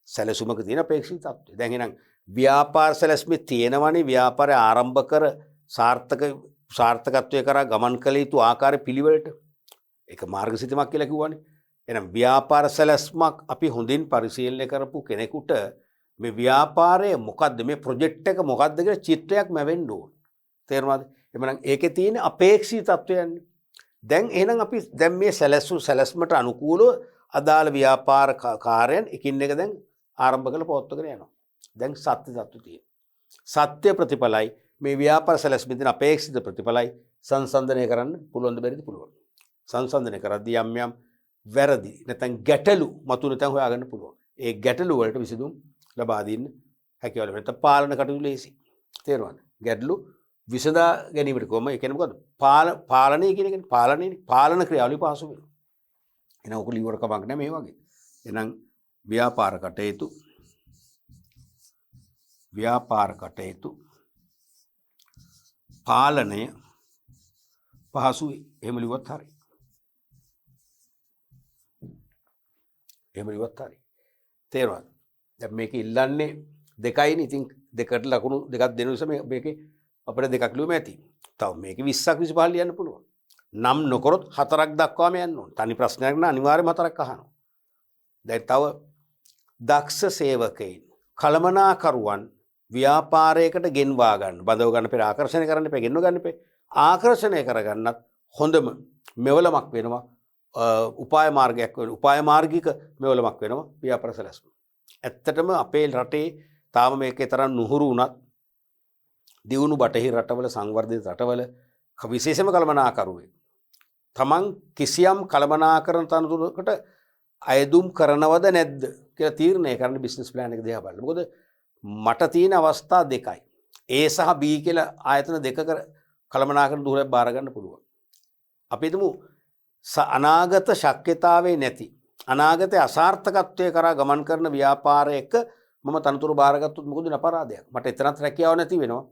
සැලසුමක තියෙන අපේක්ෂිත තත්ත්වය. දැන් එහෙනම් ව්‍යාපාර සැලැස්මේ තියෙනවනේ ව්‍යාපාරය ආරම්භ කර සාර්ථකත්වයේ කරා ගමන් කළ යුතු ආකාර පිළිවෙලට. ඒක මාර්ගසිතමක් කියලා කිව්වනේ. එහෙනම් ව්‍යාපාර සැලැස්මක් අපි හොඳින් පරිශීලනය කරපු කෙනෙකුට මේ ව්‍යාපාරය මොකද්ද, මේ ප්‍රොජෙක්ට් එක මොකද්ද කියලා චිත්‍රයක් මැවෙන්න ඕන. තේරුණාද? එhmenan ඒකේ තියෙන අපේක්ෂිත තත්වයන්නේ. දැන් එහෙනම් අපි දැන් මේ සැලැස්මට අනුකූලව අදාළ ව්‍යාපාර කාර්යයන් එකින් එක දැන් ආරම්භ කරලා පවත්වාගෙන යනවා. දැන් සත්‍ය තත්ත්වය තියෙනවා. සත්‍ය ප්‍රතිඵලයි මේ ව්‍යාපාර සැලැස්මේ තියෙන අපේක්ෂිත ප්‍රතිඵලයි සංසන්දනය කරන්න පුළුවන් ද බැරිද? පුළුවන්. සංසන්දනය කරද්දී යම් වැරදි නැත්නම් ගැටලු මතුවෙන තැන් හොයාගන්න පුළුවන්. ඒ ගැටලු වලට විසඳුම් ලබා දෙන්න හැකියාව ලැබෙන පාලන කටයුතු ලේසි. තේරුණාද? ගැටලු විසඳා ගැනීමට කොහොම ඒ කියන්නේ මොකද්ද? පාලනය කියන එක පාලන ක්‍රියාවලිය පහසු වෙනවා. එහෙනම් ඔක ලිවර කමක් නෑ මේ වගේ. එහෙනම් ව්‍යාපාර කටයුතු පාලනය පහසුයි. එහෙම ලිව්වත් හරි. තේරුණාද? දැන් මේක ඉල්ලන්නේ දෙකයිනේ. ඉතින් දෙකට ලකුණු දෙකක් දෙන නිසා මේකේ අපිට දෙකක් ලියුම ඇති. තව මේකේ 20ක් 25 ලියන්න පුළුවන්. නම් නොකරොත් 4ක් දක්වාම යන්න ඕන. තනි ප්‍රශ්නයක් නම් අනිවාර්යයෙන්ම 4ක් අහනවා. දැන් තව දක්ෂ සේවකයින් කළමනාකරුවන් ව්‍යාපාරයකට ගෙන්වා ගන්න බඳව ගන්න පෙර ආකර්ෂණය කරන්න එපා ගෙන්ව ගන්න එපා. ආකර්ෂණය කරගන්නත් හොඳම මෙවලමක් වෙනවා උපාය මාර්ගයක් වෙන උපාය මාර්ගික මෙවලමක් වෙනවා ව්‍යාපාර සැලැස්ම. ඇත්තටම අපේ රටේ තාම මේකේ තරම් නුහුරු වුණත් දියුණු බටහිර රටවල සංවර්ධිත රටවල විශේෂම කළමනාකරුවේ තමන් කිසියම් කළමනාකරන තනතුරකට අයදුම් කරනවද නැද්ද කියලා තීරණය කරන්න බිස්නස් ප්ලෑන් එක දිහා බලන්න. මොකද මට තියෙන අවස්ථා දෙකයි. A සහ B කියලා ආයතන දෙකක කළමනාකරන දුරයක් බාර ගන්න පුළුවන්. අපි හිතමු අනාගත ශක්්‍යතාවේ නැති අනාගතයේ අසාර්ථකත්වයේ කරා ගමන් කරන ව්‍යාපාරයක මම තනතුරු බාරගත්තොත් මොකද වෙන අපරාධයක්? මට එතරම් රැකියාව නැති වෙනවා.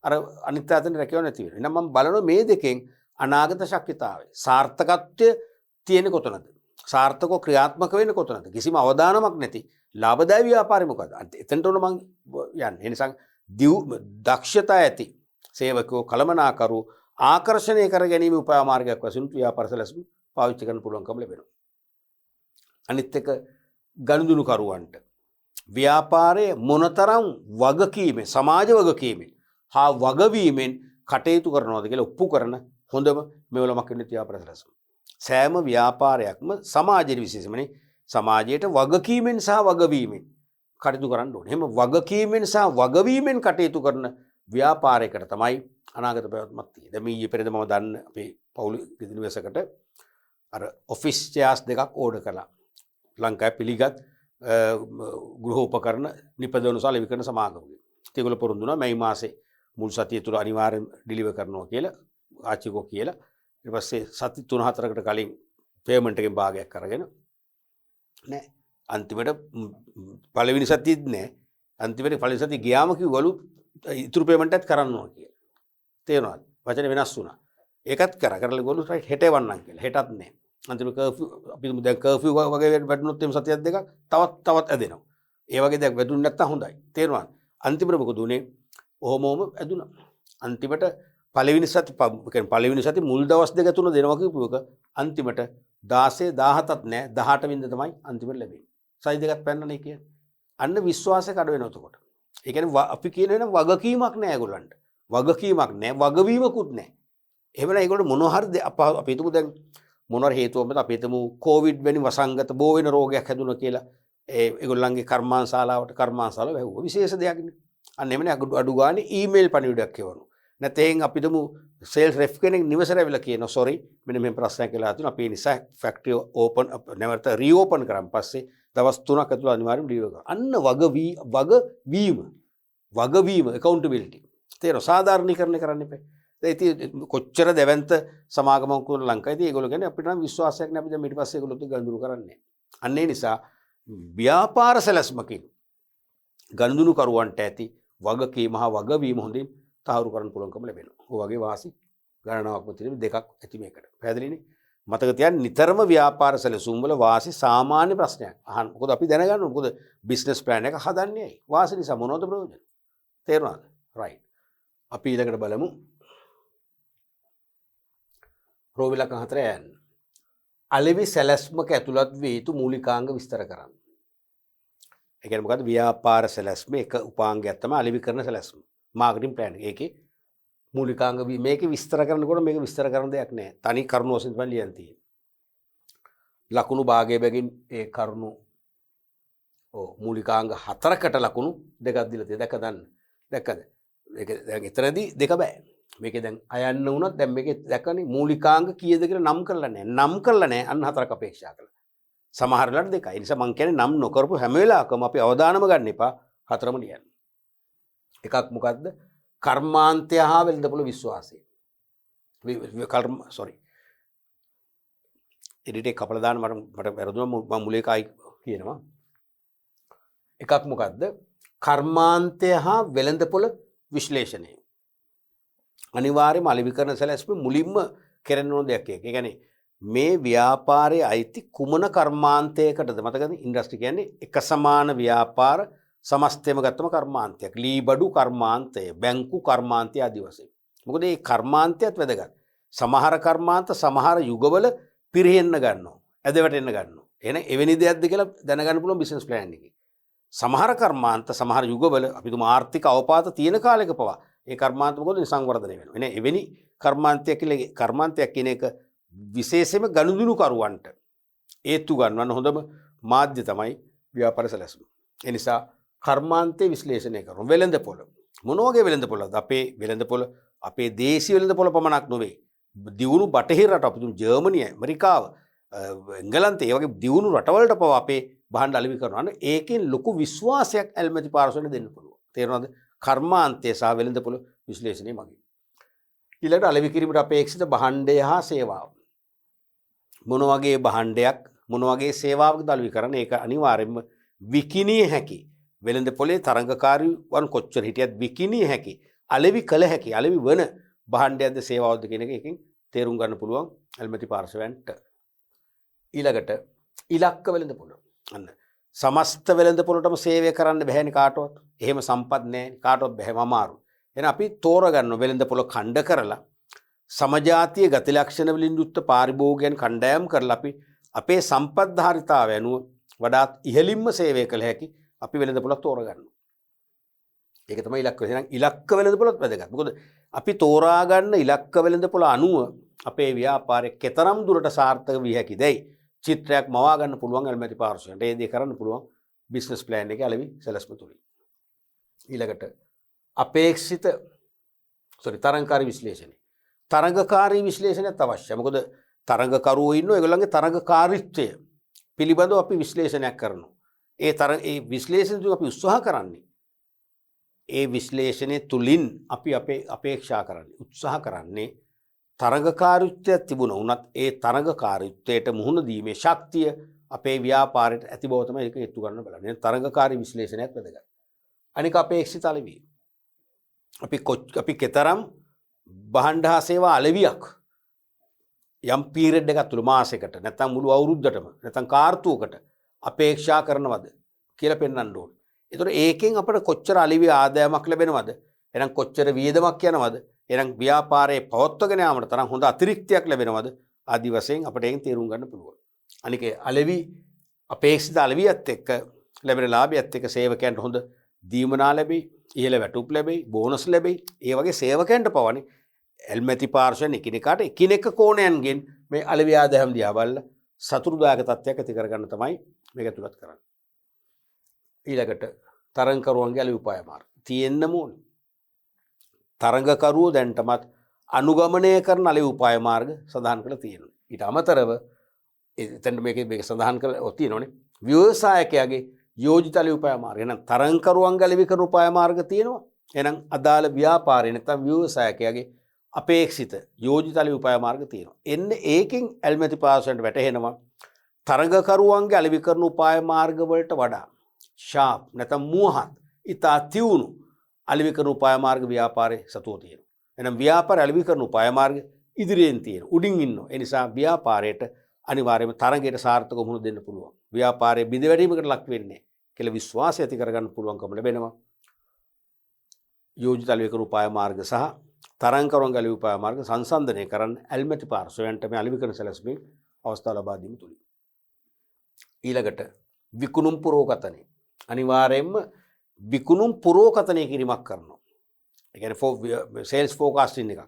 අර අනිත් ආයතන රැකියාව නැති වෙනවා. එහෙනම් මම බලනවා මේ දෙකෙන් අනාගත ශක්්‍යතාවේ සාර්ථකත්වය තියෙන කොතනද? සාර්ථකව ක්‍රියාත්මක වෙන්නේ කොතනද? කිසිම අවදානමක් නැති ලාභදායී ව්‍යාපාරය මොකද? එතනට උන මං යන්නේ. ඒ නිසා දක්ෂතා ඇති සේවකයෝ කළමනාකරු ආකර්ෂණය කර ගැනීම උපාය මාර්ගයක් වශයෙන් ව්‍යාපාර සැලැස්ම පාවිච්චි කරන්න පුළුවන්කම ලැබෙනවා. අනිත් එක ගනුදෙනු කරුවන්ට ව්‍යාපාරයේ මොනතරම් වගකීමෙන් සමාජ වගකීමෙන් හා වගවීමෙන් කටයුතු කරනවද කියලා ඔප්පු කරන හොඳම මෙවලමක් වෙන ව්‍යාපාර සැලැස්ම. සෑම ව්‍යාපාරයක්ම සමාජයේ විශේෂමනේ සමාජයට වගකීමෙන් සහ වගවීමෙන් කටයුතු කරන්න ඕනේ. එහෙම වගකීමෙන් සහ වගවීමෙන් කටයුතු කරන ව්‍යාපාරයකට තමයි අනාගත පැවැත්මක් තියෙන්නේ. දැන් මේ ඊපෙරේද මම දන්න අපේ පවුල නිවසකට අර ඔෆිස් චෙයාර්ස් දෙකක් ඕඩර් කළා. ලංකාවේ පිළිගත් ගෘහ උපකරණ නිපදවන සහ ලෙවි කරන සමාගමකින්. ඒගොල්ලෝ පොරොන්දු වුණා මේ මාසේ මුල් සතිය තුල අනිවාර්යෙන් ඩිලිවර් කරනවා කියලා ආච්චිකෝ කියලා. ඊට පස්සේ සති 3-4කට කලින් පේමන්ට් එකෙන් භාගයක් අරගෙන නෑ. අන්තිමට පළවෙනි සතියෙත් නෑ. අන්තිමට පළවෙනි සතිය ගියාම කිව්වලු ඉතුරු පේමන්ට් එකත් කරන්න ඕන කියලා. තේරෙනවද? වචනේ වෙනස් වුණා. ඒකත් කරලා ගොනු රයිට් හෙට එවන්නම් කියලා. හෙටත් නෑ. අන්තිම කර්ෆියු අපි දැන් කර්ෆියු වගේ වැඩුණොත් එම් සතියක් දෙකක් තවත් ඇදෙනවා. ඒ වගේ දෙයක් වැදුන්නේ නැත්තම් හොඳයි. තේරෙනවද? අන්තිමට මොකද උනේ? ඔහොමම ඇදුණා. අන්තිමට පළවෙනි සති මුල් දවස් දෙක තුන දෙනවා කියපුවක අන්තිමට 16 17ත් නෑ 18 වෙනිදා තමයි අන්තිමට ලැබෙන්නේ. සයි දෙකක් පැන්නනේ කියන්නේ. අන්න විශ්වාසය කඩ වෙනවා එතකොට. ඒ කියන්නේ අපි කියන වෙන වගකීමක් නෑ ඒගොල්ලන්ට. වගකීමක් නෑ වගවීමකුත් නෑ. එහෙමනම් ඒගොල්ලෝ මොනවා හරි අපි හිතමු දැන් මොනවා හේතුවක් මත අපි හිතමු කොවිඩ් වැනි වසංගත බෝ වෙන රෝගයක් හැදුණා කියලා ඒගොල්ලන්ගේ කර්මාන්තශාලාව වැහුවා. විශේෂ දෙයක් නේ. අන්න එමනේ අඩු ගානේ ඊමේල් පණිවිඩයක් එවනවා. නැත්නම් අපිටම සේල්ස් රෙෆ් කෙනෙක් නිවසට ඇවිල්ලා කියනවා සෝරි මෙන්න මේ ප්‍රශ්නයක් කියලා තියෙනවා අපි නිසා ෆැක්ටරි ඕපන් නැවත රීಓපන් කරන් පස්සේ දවස් 3ක් ඇතුළත අනිවාර්යයෙන්ම ඩිලිවර් කරනවා. අන්න වගවීම accountability. තේරෙනවද? සාධාරණීකරණය කරන්න එපා. ඉතින් කොච්චර දෙවන්ත සමාගමක් වුණ ලංකාවේ ඉතින් ඒගොල්ලෝ කියන්නේ අපිට නම් විශ්වාසයක් නැහැ අපි දැන් ඊට පස්සේ ඒගොල්ලොත් ගනුදෙනු කරන්නේ. අන්න ඒ නිසා ව්‍යාපාර සැලැස්මකින් ගනුදෙනු කරුවන්ට ඇති වගකීම හා වගවීම හොඳින් තහවුරු කරන්න පුළුවන්කම ලැබෙනවා. ඔය වගේ වාසි ගණනාවක්ම තියෙන දෙකක් ඇති මේකට. පැහැදිලිනේ? මතක තියාගන්න නිතරම ව්‍යාපාර සැලසුම් වල වාසි සාමාන්‍ය ප්‍රශ්නයක්. අහන්න. මොකද අපි දැනගන්න ඕනේ. මොකද බිස්නස් ප්ලෑන් එක හදන්නේ ඇයි? වාසි නිසා මොනවද ප්‍රයෝජන? තේරුණාද? රයිට්. අපි ඊළඟට බලමු. රෝවිලක 4 යන්න. අලෙවි සැලැස්මක ඇතුළත් වේ යුතු මූලිකාංග විස්තර කරන්න. ඒ කියන්නේ මොකද්ද? ව්‍යාපාර සැලැස්ම එක උපාංගයක් තමයි අලෙවි කරන සැලැස්ම. මාකටිං ප්ලෑන් එක. ඒකේ මූලිකාංග මේකේ විස්තර කරනකොට මේක විස්තර කරන දෙයක් නෑ. තනි කරුණු වශයෙන් තමයි ලියන්න තියෙන්නේ. ලකුණු භාගයේ බැගින් ඒ කරුණු මූලිකාංග 4කට ලකුණු දෙකක් දීලා තියෙනවා. දැක්කද? ඒක දැන් එතනදී දෙක බෑ. මේකේ දැන් අයන්න වුණත් දැන් මේකේ දැක්කනේ මූලිකාංග කීයද කියලා නම් කරලා නැහැ. නම් කරලා නැහැ. අන්න 4ක් අපේක්ෂා කළා. සමහර වෙලාවට දෙකයි. ඒ නිසා මම කියන්නේ නම් නොකරපු හැම වෙලාවකම අපි අවදානම ගන්න එපා. 4ම ලියන්න. එකක් මොකද්ද? කර්මාන්තය හා වෙළඳපොළ විශ්වාසය. එඩිට් එක කපලා දාන්න මට වැරදුනා මම මුල එකයි කියනවා. එකක් මොකද්ද? කර්මාන්තය හා වෙළඳපොළ විශ්ලේෂණය. අනිවාර්යයෙන්ම අලෙවි කරන සැලැස්ම මුලින්ම කෙරෙන ඕන දෙයක් ඒක. ඒ කියන්නේ මේ ව්‍යාපාරයේ අයිති කුමන කර්මාන්තයකටද? මතකද? ඉන්ඩස්ට්‍රි කියන්නේ එක සමාන ව්‍යාපාර සමස්තයම ගත්තම කර්මාන්තයක්. ලීබඩු කර්මාන්තය, බැංකු කර්මාන්තය ආදී වශයෙන්. මොකද මේ කර්මාන්තයත් වැදගත්. සමහර කර්මාන්ත සමහර යුගවල පිරෙන්න ගන්නවා. ඇද වැටෙන්න ගන්නවා. එහෙනම් එවැනි දෙයක්ද කියලා දැනගන්න පුළුවන් බිස්නස් ප්ලෑන් එකේ. සමහර කර්මාන්ත සමහර යුගවල අපි තුමා ආර්ථික අවපාත තියෙන කාලයක පවා ඒ කර්මාන්ත මොකද සංවර්ධනය වෙනවා. එහෙනම් එවැනි කර්මාන්තයක් කියන එක විශේෂයෙන්ම ගනුදෙනු කරුවන්ට ඒත්තු ගන්නවන්න හොඳම මාධ්‍ය තමයි ව්‍යාපාර සැලැස්ම. ඒ නිසා කර්මාන්තයේ විශ්ලේෂණය කරනවා. වෙළඳපොළ මොන වගේ වෙළඳපොළද? අපේ වෙළඳපොළ අපේ දේශීය වෙළඳපොළ පමණක් නෙවෙයි. දියුණු බටහිර රට අපිට ජර්මනිය, ඇමරිකාව, එංගලන්තය ඒ වගේ දියුණු රටවලට පවා අපේ භාණ්ඩ අලෙවි කරනවා. ඒකෙන් ලොකු විශ්වාසයක් ඇල්මැති පාර්ශ්වයට දෙන්න පුළුවන්. තේරෙනවද? කර්මාන්තය සහ වෙළඳපොළ විශ්ලේෂණය මගින්. ඊළඟට අලෙවි කිරීමට අපේක්ෂිත භාණ්ඩය හා සේවාව. මොන වගේ භාණ්ඩයක් මොන වගේ සේවාවකද අලෙවි කරන්නේ? ඒක අනිවාර්යයෙන්ම විකිණිය හැකි. වෙළඳපොලේ තරංගකාරී වන් කොච්චර හිටියත් විකිණිය හැකි. අලෙවි කළ හැකි. අලෙවි වන භාණ්ඩයක්ද සේවාවක්ද කියන එක එකෙන් තේරුම් ගන්න පුළුවන් ඇල්මැති පාර්ශවයන්ට. ඊළඟට ඉලක්ක වෙළඳපොළ. අන්න සමස්ත වෙළඳපොළටම සේවය කරන්න බැහැනේ කාටවත්. එහෙම සම්පත් නැහැ. කාටවත් බැහැම අමාරු. එහෙනම් අපි තෝරගන්න වෙළඳපොළ ඛණ්ඩ කරලා සමජාතීය ගති ලක්ෂණ වලින් යුක්ත පාරිභෝගිකයන් කණ්ඩායම් කරලා අපි අපේ සම්පත්ධාරිතාවය අනුව වඩාත් ඉහළින්ම සේවය කළ හැකි අපි වෙළඳපොළ තෝරගන්නවා. ඒක තමයි ඉලක්ක. එහෙනම් ඉලක්ක වෙළඳපොළත් වැදගත්. මොකද අපි තෝරා ගන්න ඉලක්ක වෙළඳපොළ අනුව අපේ ව්‍යාපාරය කෙතරම් දුරට සාර්ථක විය හැකිදයි චිත්‍රයක් මවා ගන්න පුළුවන් ඇල්මැති පාර්ශ්වයට. ඒ දේ කරන්න පුළුවන් බිස්නස් ප්ලෑන් එකේ අලෙවි සැලැස්ම තුලින්. ඊළඟට අපේක්ෂිත තරංගකාරී විශ්ලේෂණය. තරංගකාරී විශ්ලේෂණයත් අවශ්‍යයි. මොකද තරංගකරුවෝ ඉන්නවා. ඒගොල්ලන්ගේ තරංගකාරීත්වය පිළිබඳව අපි විශ්ලේෂණයක් කරනවා. ඒ විශ්ලේෂණ තුල අපි උත්සාහ කරන්නේ ඒ විශ්ලේෂණය තුලින් අපි අපේ අපේක්ෂා කරන්නේ උත්සාහ කරන්නේ තරංගකාරීත්වයක් තිබුණා වුණත් ඒ තරංගකාරීත්වයට මුහුණ දීමේ ශක්තිය අපේ ව්‍යාපාරයට ඇති බව තමයි ඒක හේතු ගන්න බලන්නේ. තරංගකාරී විශ්ලේෂණයක් වැදගත්. අනික අපේක්ෂිත අලෙවිය. අපි කෙතරම් භාණ්ඩ හා සේවා අලෙවියක් යම් පීරියඩ් එකක් තුල මාසයකට නැත්නම් මුළු අවුරුද්දටම නැත්නම් කාර්තුවකට අපේක්ෂා කරනවද කියලා පෙන්වන්න ඕනේ. ඒතකොට ඒකෙන් අපිට කොච්චර අලෙවි ආදායමක් ලැබෙනවද? එහෙනම් කොච්චර වියදමක් යනවද? එහෙනම් ව්‍යාපාරයේ පවත්වගෙන යාමට තරම් හොඳ අතිරික්තයක් ලැබෙනවද? ආදි වශයෙන් අපිට ඒකෙන් තේරුම් ගන්න පුළුවන්. අනික අලෙවි අපේක්ෂිත අලෙවියත් එක්ක ලැබෙන ලාභයත් එක්ක සේවකයන්ට හොඳ දීමනා ලැබෙයි, ඉහළ වැටුප් ලැබෙයි, බෝනස් ලැබෙයි. ඒ වගේ සේවකයන්ට පවන්නේ ඇල්මැති පාර්ශ්වයන් එකිනෙක කෝණයන්ගෙන් මේ අලෙවි ආදායම් දිහා බලලා සතුටුදායක තත්ත්වයක් ඇති කරගන්න තමයි මේක ඇතුළත් කරන්නේ. ඊළඟට තරංගකරුවන්ගේ අලෙවි උපාය මාර්ග තියෙන්න ඕනේ. තරංගකරුවෝ දැන්ටමත් අනුගමනය කරන අලෙවි උපාය මාර්ග සඳහන් කරලා තියෙනවා. ඊට අමතරව එතන මේක සඳහන් කරලා තියෙනවනේ ව්‍යවසායකයාගේ යෝජිත අලෙවි උපාය මාර්ග. එහෙනම් තරංගකරුවන්ගේ අලෙවි කරන උපාය මාර්ග තියෙනවා. එහෙනම් අදාළ ව්‍යාපාරේ නැත්නම් ව්‍යවසායකයාගේ අපේක්ෂිත යෝජිත අලෙවි උපාය මාර්ග තියෙනවා. එන්නේ ඒකෙන් ඇල්මැති පාර්ශ්වයට වැටහෙනවා තරංගකරුවන්ගේ අලෙවි කරන උපාය මාර්ග වලට වඩා ෂාප් නැත්නම් මුවහත් ඉතා තියුණු අලෙවි කරන උපාය මාර්ග ව්‍යාපාරේ සතුව තියෙනවා. එහෙනම් ව්‍යාපාර අලෙවි කරන උපාය මාර්ග ඉදිරියෙන් තියෙනවා. උඩින් ඉන්නවා. ඒ නිසා ව්‍යාපාරයට අනිවාර්යයෙන්ම තරංගයට සාර්ථකව මුහුණ දෙන්න පුළුවන්. ව්‍යාපාරයේ බිඳවැටීමකට ලක් වෙන්නේ කියලා විශ්වාසය ඇති කරගන්න පුළුවන්කම ලැබෙනවා. යෝජිත අලෙවි කරන උපාය මාර්ග සහ තරංගකරුවන්ගේ අලෙවි උපාය මාර්ග සංසන්දනය කරන්න ඇල්මැති පාර්ශ්වයන්ට මේ අලෙවි කරන සැලැස්මේ අවස්ථාව ලබා දීම තුලින්. ඊළඟට විකුණුම් පුරෝගතනය. අනිවාර්යයෙන්ම විකුණුම් පුරෝගතනය කිරීමක් කරනවා. ඒ කියන්නේ සේල්ස් ෆෝකාස්ටින් එකක්.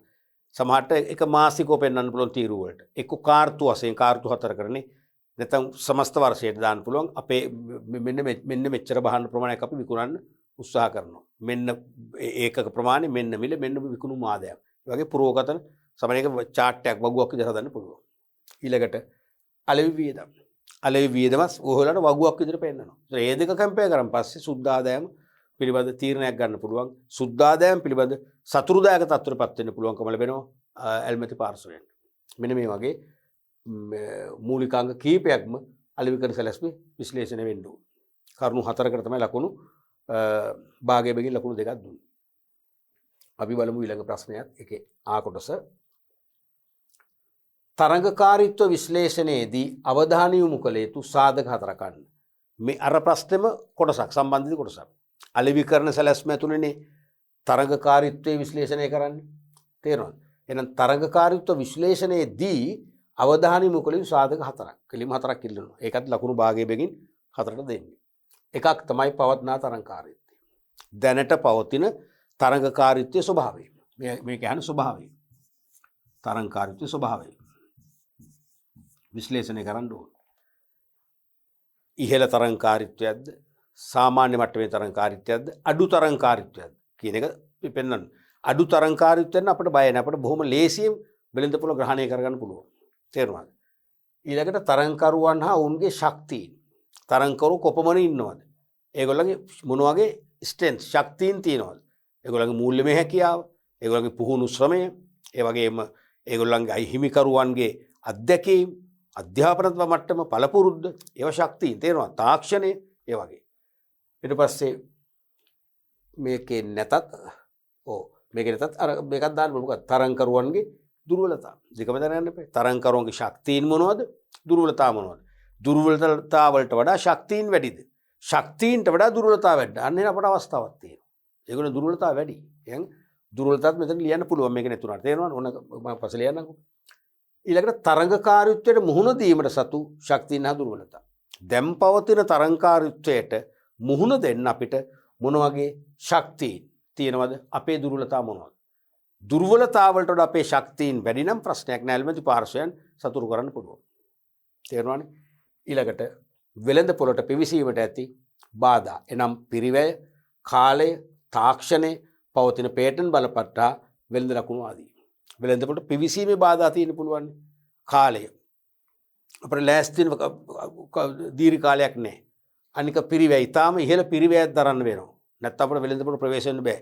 සමහරට එක මාසිකව පෙන්වන්න පුළුවන් තීරු වලට. එක්ක කාර්තු වශයෙන් කාර්තු 4කරනේ නැත්නම් සමස්ත වර්ෂයට දාන්න පුළුවන්. අපේ මෙන්න මෙච්චර බහන්න ප්‍රමාණයක් අපි විකුණන්න උත්සාහ කරනවා. මෙන්න ඒකක ප්‍රමාණය මෙන්න මිල මෙන්න විකුණුම් ආදායම. ඒ වගේ පුරෝගතන සමහර එක chart එකක් වගුවක් විදිහට හදන්න පුළුවන්. ඊළඟට අලෙවි වියදම්. අලෙවි වියදමස් ඔයගොල්ලන්ට වගුවක් විදිහට පෙන්නනවා. ඒ දෙක කම්පෙයාර් කරන් පස්සේ සුද්ධ ආදායම පිළිබඳ තීරණයක් ගන්න පුළුවන්. සුද්ධ ආදායම පිළිබඳ සතුරුදායක තත්ත්වයටපත් වෙන්න පුළුවන්කම ලැබෙනවා ඇල්මැති පාර්ශ්වයෙන්. මෙන්න මේ වගේ මූලිකාංග කීපයක්ම අලෙවි කරන සැලැස්මේ විශ්ලේෂණය වෙන්න ඕන. කරුණු 4කට තමයි ලකුණු භාගය බැගින් ලකුණු 2ක් දුන්නේ. අපි බලමු ඊළඟ ප්‍රශ්නයත් එකේ ආ කොටස. තරංගකාරීත්ව විශ්ලේෂණයේදී අවධානය යොමු කළ යුතු සාධක 4ක් ගන්න. මේ අර ප්‍රශ්නෙම කොටසක් සම්බන්ධිත කොටසක්. අලෙවි කරන සැලැස්ම ඇතුළේනේ තරංගකාරීත්වයේ විශ්ලේෂණය කරන්නේ. තේරෙනවද? එහෙනම් තරඟකාරීත්ව විශ්ලේෂණයේදී අවධානය යොමු කළ යුතු සාධක 4ක්. කෙලිම 4ක් ඉල්ලනවා. ඒකත් ලකුණු භාගයේ බැගින් 4ට දෙන්නේ. එකක් තමයි පවත්නා තරඟකාරීත්වය. දැනට පවතින තරඟකාරීත්වයේ ස්වභාවය. මේ කියන්නේ ස්වභාවය. තරඟකාරීත්වයේ ස්වභාවය. විශ්ලේෂණය කරන්න ඕන. ඉහළ තරඟකාරීත්වයක්ද සාමාන්‍ය මට්ටමේ තරඟකාරීත්වයක්ද අඩු තරඟකාරීත්වයක්ද කියන එක පෙන්වන්න. අඩු තරඟකාරීත්වයෙන් අපිට බය නැහැ. අපිට බොහොම ලේසියෙන් වෙළඳපොළ ග්‍රහණය කරගන්න පුළුවන්. තේරුණාද? ඊළඟට තරඟකරුවන් හා ඔවුන්ගේ ශක්තිය. තරඟකරු කොපමණ ඉන්නවද? ඒගොල්ලන්ගේ මොන වගේ ස්ට්‍රෙන්ත් ශක්තියින් තියෙනවද? ඒගොල්ලන්ගේ මූල්‍යමය හැකියාව, ඒගොල්ලන්ගේ පුහුණු ශ්‍රමය, ඒ වගේම ඒගොල්ලන්ගේ අහිමිකරුවන්ගේ අධ්‍යක්ීම්, අධ්‍යාපන මට්ටම පළපුරුද්ද, ඒව ශක්තියින් තේරෙනවා. තාක්ෂණය ඒ වගේ. ඊට පස්සේ මේකේ නැතත් මේකේ නැතත් අර මේකක් දාන්න මොකක්ද? තරඟකරුවන්ගේ දුර්වලතා. දෙකම දැනගන්න එපා. තරඟකරුවන්ගේ ශක්තියින් මොනවද? දුර්වලතා මොනවද? දුර්වලතා වලට වඩා ශක්තියින් වැඩිද? ශක්තියින්ට වඩා දුර්වලතා වැඩි. අන්න එන අපට අවස්ථාවක් තියෙනවා. ඒගොල්ලෝ දුර්වලතා වැඩි. එහෙනම් දුර්වලතාවත් මෙතන ලියන්න පුළුවන් මේක නැතුණාට. තේරෙනවද? ඕන මම පස්සේ ලියන්නම්කෝ. ඊළඟට තරඟකාරීත්වයට මුහුණ දීමට සතු ශක්තියින් හා දුර්වලතා. දැන් පවතින තරඟකාරීත්වයට මුහුණ දෙන්න අපිට මොන වගේ ශක්තිය තියෙනවද? අපේ දුර්වලතා මොනවද? දුර්වලතා වලට වඩා අපේ ශක්තියින් වැඩි නම් ප්‍රශ්නයක් නෑ. එල්මැති පාර්ශවයන් සතුරු කරන්න පුළුවන්. තේරුණානේ? ඊළඟට වෙළඳ පොළට පිවිසීමට ඇති බාධා. එනම් පිරිවැය, කාලය, තාක්ෂණය, පවතින පේටන් බලපත්‍රා, වෙළඳ ලකුණු ආදී. වෙළඳ පොළට පිවිසීමේ බාධා තියෙන්න පුළුවන්. කාලය. අපිට ලෑස්ති දීර්ඝ කාලයක් නැහැ. අනික පිරිවැය. ඊටාම ඉහළ පිරිවැයක් දරන්න වෙනවා. නැත්නම් අපිට වෙළඳ පොළ ප්‍රවේශ වෙන්න බෑ.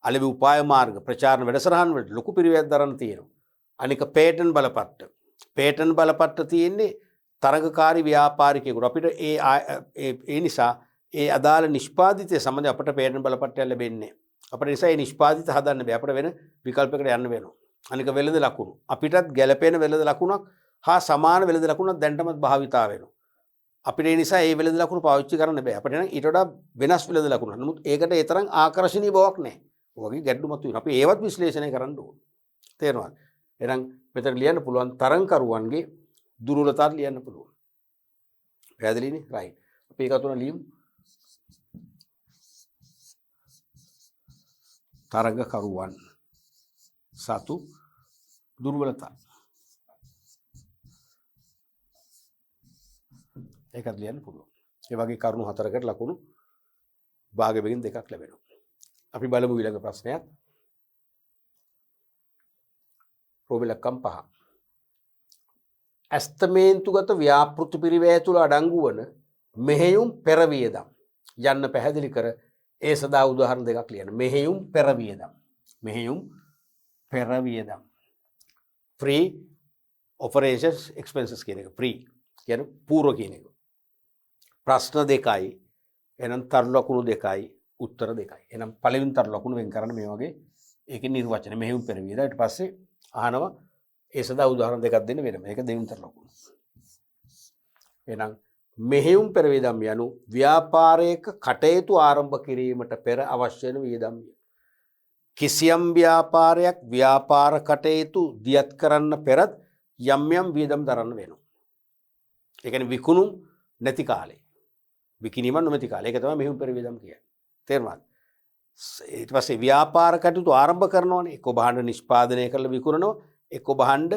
අලෙවි උපාය මාර්ග ප්‍රචාරණ වැඩසටහන් වලට ලොකු පිරිවැයක් දරන්න තියෙනවා. අනික පේටන් බලපත්‍ර. පේටන් බලපත්‍ර තියෙන්නේ තරඟකාරී ව්‍යාපාරිකයෙකුට. අපිට ඒ නිසා ඒ අදාළ නිෂ්පාදිතය සම්බන්ධ අපිට පේටන් බලපත්‍රයක් ලැබෙන්නේ. අපිට නිසා ඒ නිෂ්පාදිත හදන්න බෑ. අපිට වෙන විකල්පයකට යන්න වෙනවා. අනික වෙළඳ ලකුණු. අපිටත් ගැළපෙන වෙළඳ ලකුණක් හා සමාන වෙළඳ ලකුණක් දැනටමත් භාවිතා වෙනවා. අපිට ඒ නිසා ඒ වෙළඳ ලකුණු පාවිච්චි කරන්න බෑ. අපිට නම් ඊට වඩා වෙනස් වෙළඳ ලකුණක්. නමුත් ඒකට ඒ තරම් ආකර්ශනීය බවක් නැහැ. ඔයගේ ගැටලුමක් තියෙනවා. අපි ඒවත් විශ්ලේෂණය කරන්න ඕන. තේරෙනවද? එහෙනම් මෙතන ලියන්න පුළුවන් තරඟකරුවන්ගේ දුර්වලතාවට ලියන්න පුළුවන්. පැහැදිලිනේ? රයිට්. අපි ඒක තුන ලියමු. තරඟකරුවන් සතු දුර්වලතා. ඒකත් ලියන්න පුළුවන්. ඒ වගේ කරුණු 4කට ලකුණු භාගයෙන් දෙකක් ලැබෙනවා. අපි බලමු ඊළඟ ප්‍රශ්නයක්. ප්‍රෝබිලක්කම් 5. ඇස්තමේන්තුගත ව්‍යාපෘති පිරිවැය තුළ අඩංගු වන මෙහෙයුම් පෙරවියදම් යන්න පැහැදිලි කර ඒ සදා උදාහරණ දෙකක් ලියන්න. මෙහෙයුම් පෙරවියදම්. මෙහෙයුම් පෙරවියදම්. free operations expenses කියන එක. free කියන්නේ පූර්ව කියන එක. ප්‍රශ්න දෙකයි. එහෙනම් තරු ලකුණු දෙකයි. උත්තර දෙකයි. එහෙනම් පළවෙනි තරු ලකුණු වෙන් කරන්න මේ වගේ ඒකේ නිර්වචන මෙහෙයුම් පෙරවියද. ඊට පස්සේ අහනවා ඒ සදා උදාහරණ දෙකක් දෙන්න වෙනවා. මේක දෙවෙනි තරු ලකුණු. එහෙනම් මෙහෙයුම් පෙරවියදම් යනු ව්‍යාපාරයක කටයුතු ආරම්භ කිරීමට පෙර අවශ්‍ය වෙන වියදම්. කිසියම් ව්‍යාපාරයක් ව්‍යාපාර කටයුතු දියත් කරන්න පෙරත් යම් යම් වියදම් දරන්න වෙනවා. ඒ කියන්නේ විකුණුම් නැති කාලේ. විකිණීම නොමැති කාලේ. ඒක තමයි මෙහෙයුම් පෙරවියදම් කියන්නේ. තේරුණාද? ඊට පස්සේ ව්‍යාපාර කටයුතු ආරම්භ කරනවානේ. එක්ක භාණ්ඩ නිෂ්පාදනය කරලා විකුණනවා. එක්ක භාණ්ඩ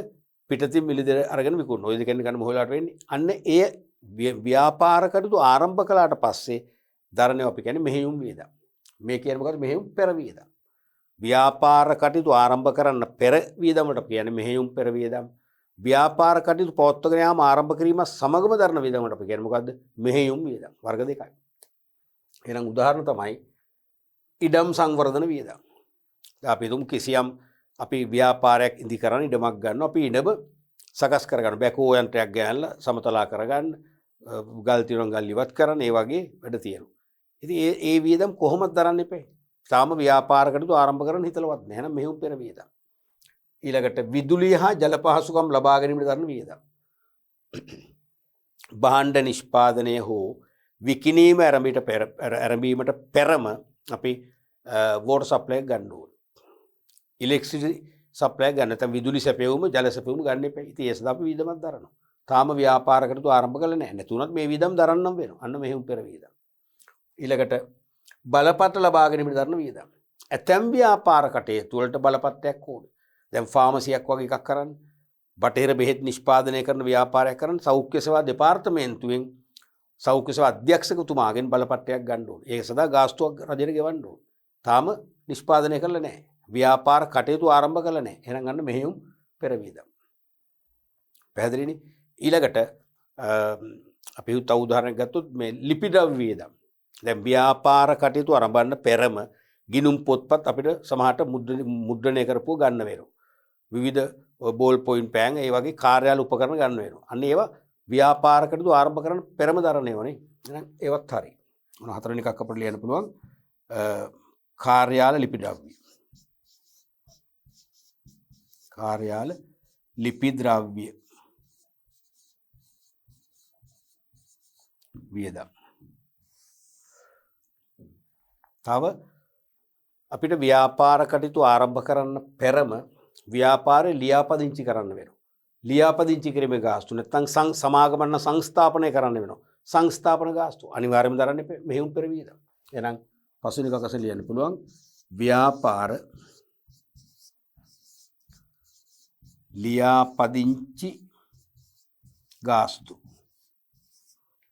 පිටතින් මිලදී අරගෙන විකුණනවා. ඔය දෙකෙන් ගන්න මොහොලාට වෙන්නේ. අන්න ඒ ව්‍යාපාර කටයුතු ආරම්භ කළාට පස්සේ දරණේ අපි කියන්නේ මෙහෙයුම් වියදම්. මේ කියන්නේ මොකද්ද? මෙහෙයුම් පෙරවියදම්. ව්‍යාපාර කටයුතු ආරම්භ කරන්න පෙර වියදමට කියන්නේ මෙහෙයුම් පෙරවියදම්. ව්‍යාපාර කටයුතු පවත්වාගෙන යාම ආරම්භ කිරීම සමගම දරන වියදමට අපි කියන්නේ මොකද්ද? මෙහෙයුම් වියදම්. වර්ග දෙකයි. එහෙනම් උදාහරණ තමයි ඉඩම් සංවර්ධන වියදම්. අපි තුමු කිසියම් අපි ව්‍යාපාරයක් ඉදි කරන ඉඩමක් ගන්නවා. අපි ඉඩම සකස් කරගන්න බැකෝ යන්ත්‍රයක් ගෑනලා සමතලා කරගන්න, ගල් තියුණු ගල් ඉවත් කරන්න, ඒ වගේ වැඩ තියෙනවා. ඉතින් ඒ වියදම් කොහොමද දරන්න එපේ? තාම ව්‍යාපාර කටයුතු ආරම්භ කරන්න හිතලවත් නැහැ. එහෙනම් මෙහෙයුම් පෙර වියදම්. ඊළඟට විදුලිය හා ජල පහසුකම් ලබා ගැනීමට දරන වියදම්. භාණ්ඩ නිෂ්පාදනය හෝ විකිණීම ආරම්භීමට පෙරම අපි වෝටර් සප්ලයි ගන්න ඕනේ. ඉලෙක්ට්‍රිසිටි සප්ලයි ගන්න. නැත්නම් විදුලි සැපයුම ජල සැපයුම ගන්න එපා. ඉතින් ඒ සඳහා අපි වියදමක් දරනවා. තාම ව්‍යාපාර කටයුතු ආරම්භ කළේ නැහැ. නැතුණත් මේ වියදම් දරන්නම් වෙනවා. අන්න මෙහෙම පෙර වියදම්. ඊළඟට බලපත්‍ර ලබා ගැනීමට දරන වියදම්. ඇතැම් ව්‍යාපාර කටයුතු වලට බලපත්‍රයක් ඕනේ. දැන් ෆාමසියක් වගේ එකක් කරන්න, බටහිර බෙහෙත් නිෂ්පාදනය කරන ව්‍යාපාරයක් කරන්න සෞඛ්‍ය සේවා දෙපාර්තමේන්තුවෙන් සෞඛ්‍ය සේවා අධ්‍යක්ෂකතුමාගෙන් බලපත්‍රයක් ගන්න ඕනේ. ඒක සඳහා ගාස්තුවක් රජයට ගෙවන්න ඕනේ. තාම නිෂ්පාදනය කරලා නැහැ. ව්‍යාපාර කටයුතු ආරම්භ කළා නැහැ. එහෙනම් ගන්න මෙහෙයුම් පෙර වියදම්. පැහැදිලිනේ? ඊළඟට අපි තව උදාහරණයක් ගත්තොත් මේ ලිපි ද්‍රව්‍ය වියදම්. දැන් ව්‍යාපාර කටයුතු ආරම්භන්න පෙරම ගිණුම් පොත්පත් අපිට සමහරට මුද්‍රණය කරපුව ගන්න වෙනවා. විවිධ බෝල් පොයින්ට් පෑන් ඒ වගේ කාර්යාල උපකරණ ගන්න වෙනවා. අන්න ඒවා ව්‍යාපාර කටයුතු ආරම්භ කරන පෙරම දරන ඒවා නේ. එහෙනම් ඒවත් හරි. මොන හතරවෙනි එකක් අපිට ලියන්න පුළුවන් කාර්යාල ලිපි ද්‍රව්‍ය. කාර්යාල ලිපි ද්‍රව්‍ය වියදම්. තව අපිට ව්‍යාපාර කටයුතු ආරම්භ කරන්න පෙරම ව්‍යාපාරේ ලියාපදිංචි කරන්න වෙනවා. ලියාපදිංචි කිරීමේ ගාස්තු නැත්නම් සමාගමන සංස්ථාපනය කරන්න වෙනවා. සංස්ථාපන ගාස්තු අනිවාර්යයෙන්ම දරන්න මෙහෙයුම් පෙර වියදම්. එහෙනම් පසුවෙනි එකක අසල ලියන්න පුළුවන් ව්‍යාපාර ලියාපදිංචි ගාස්තු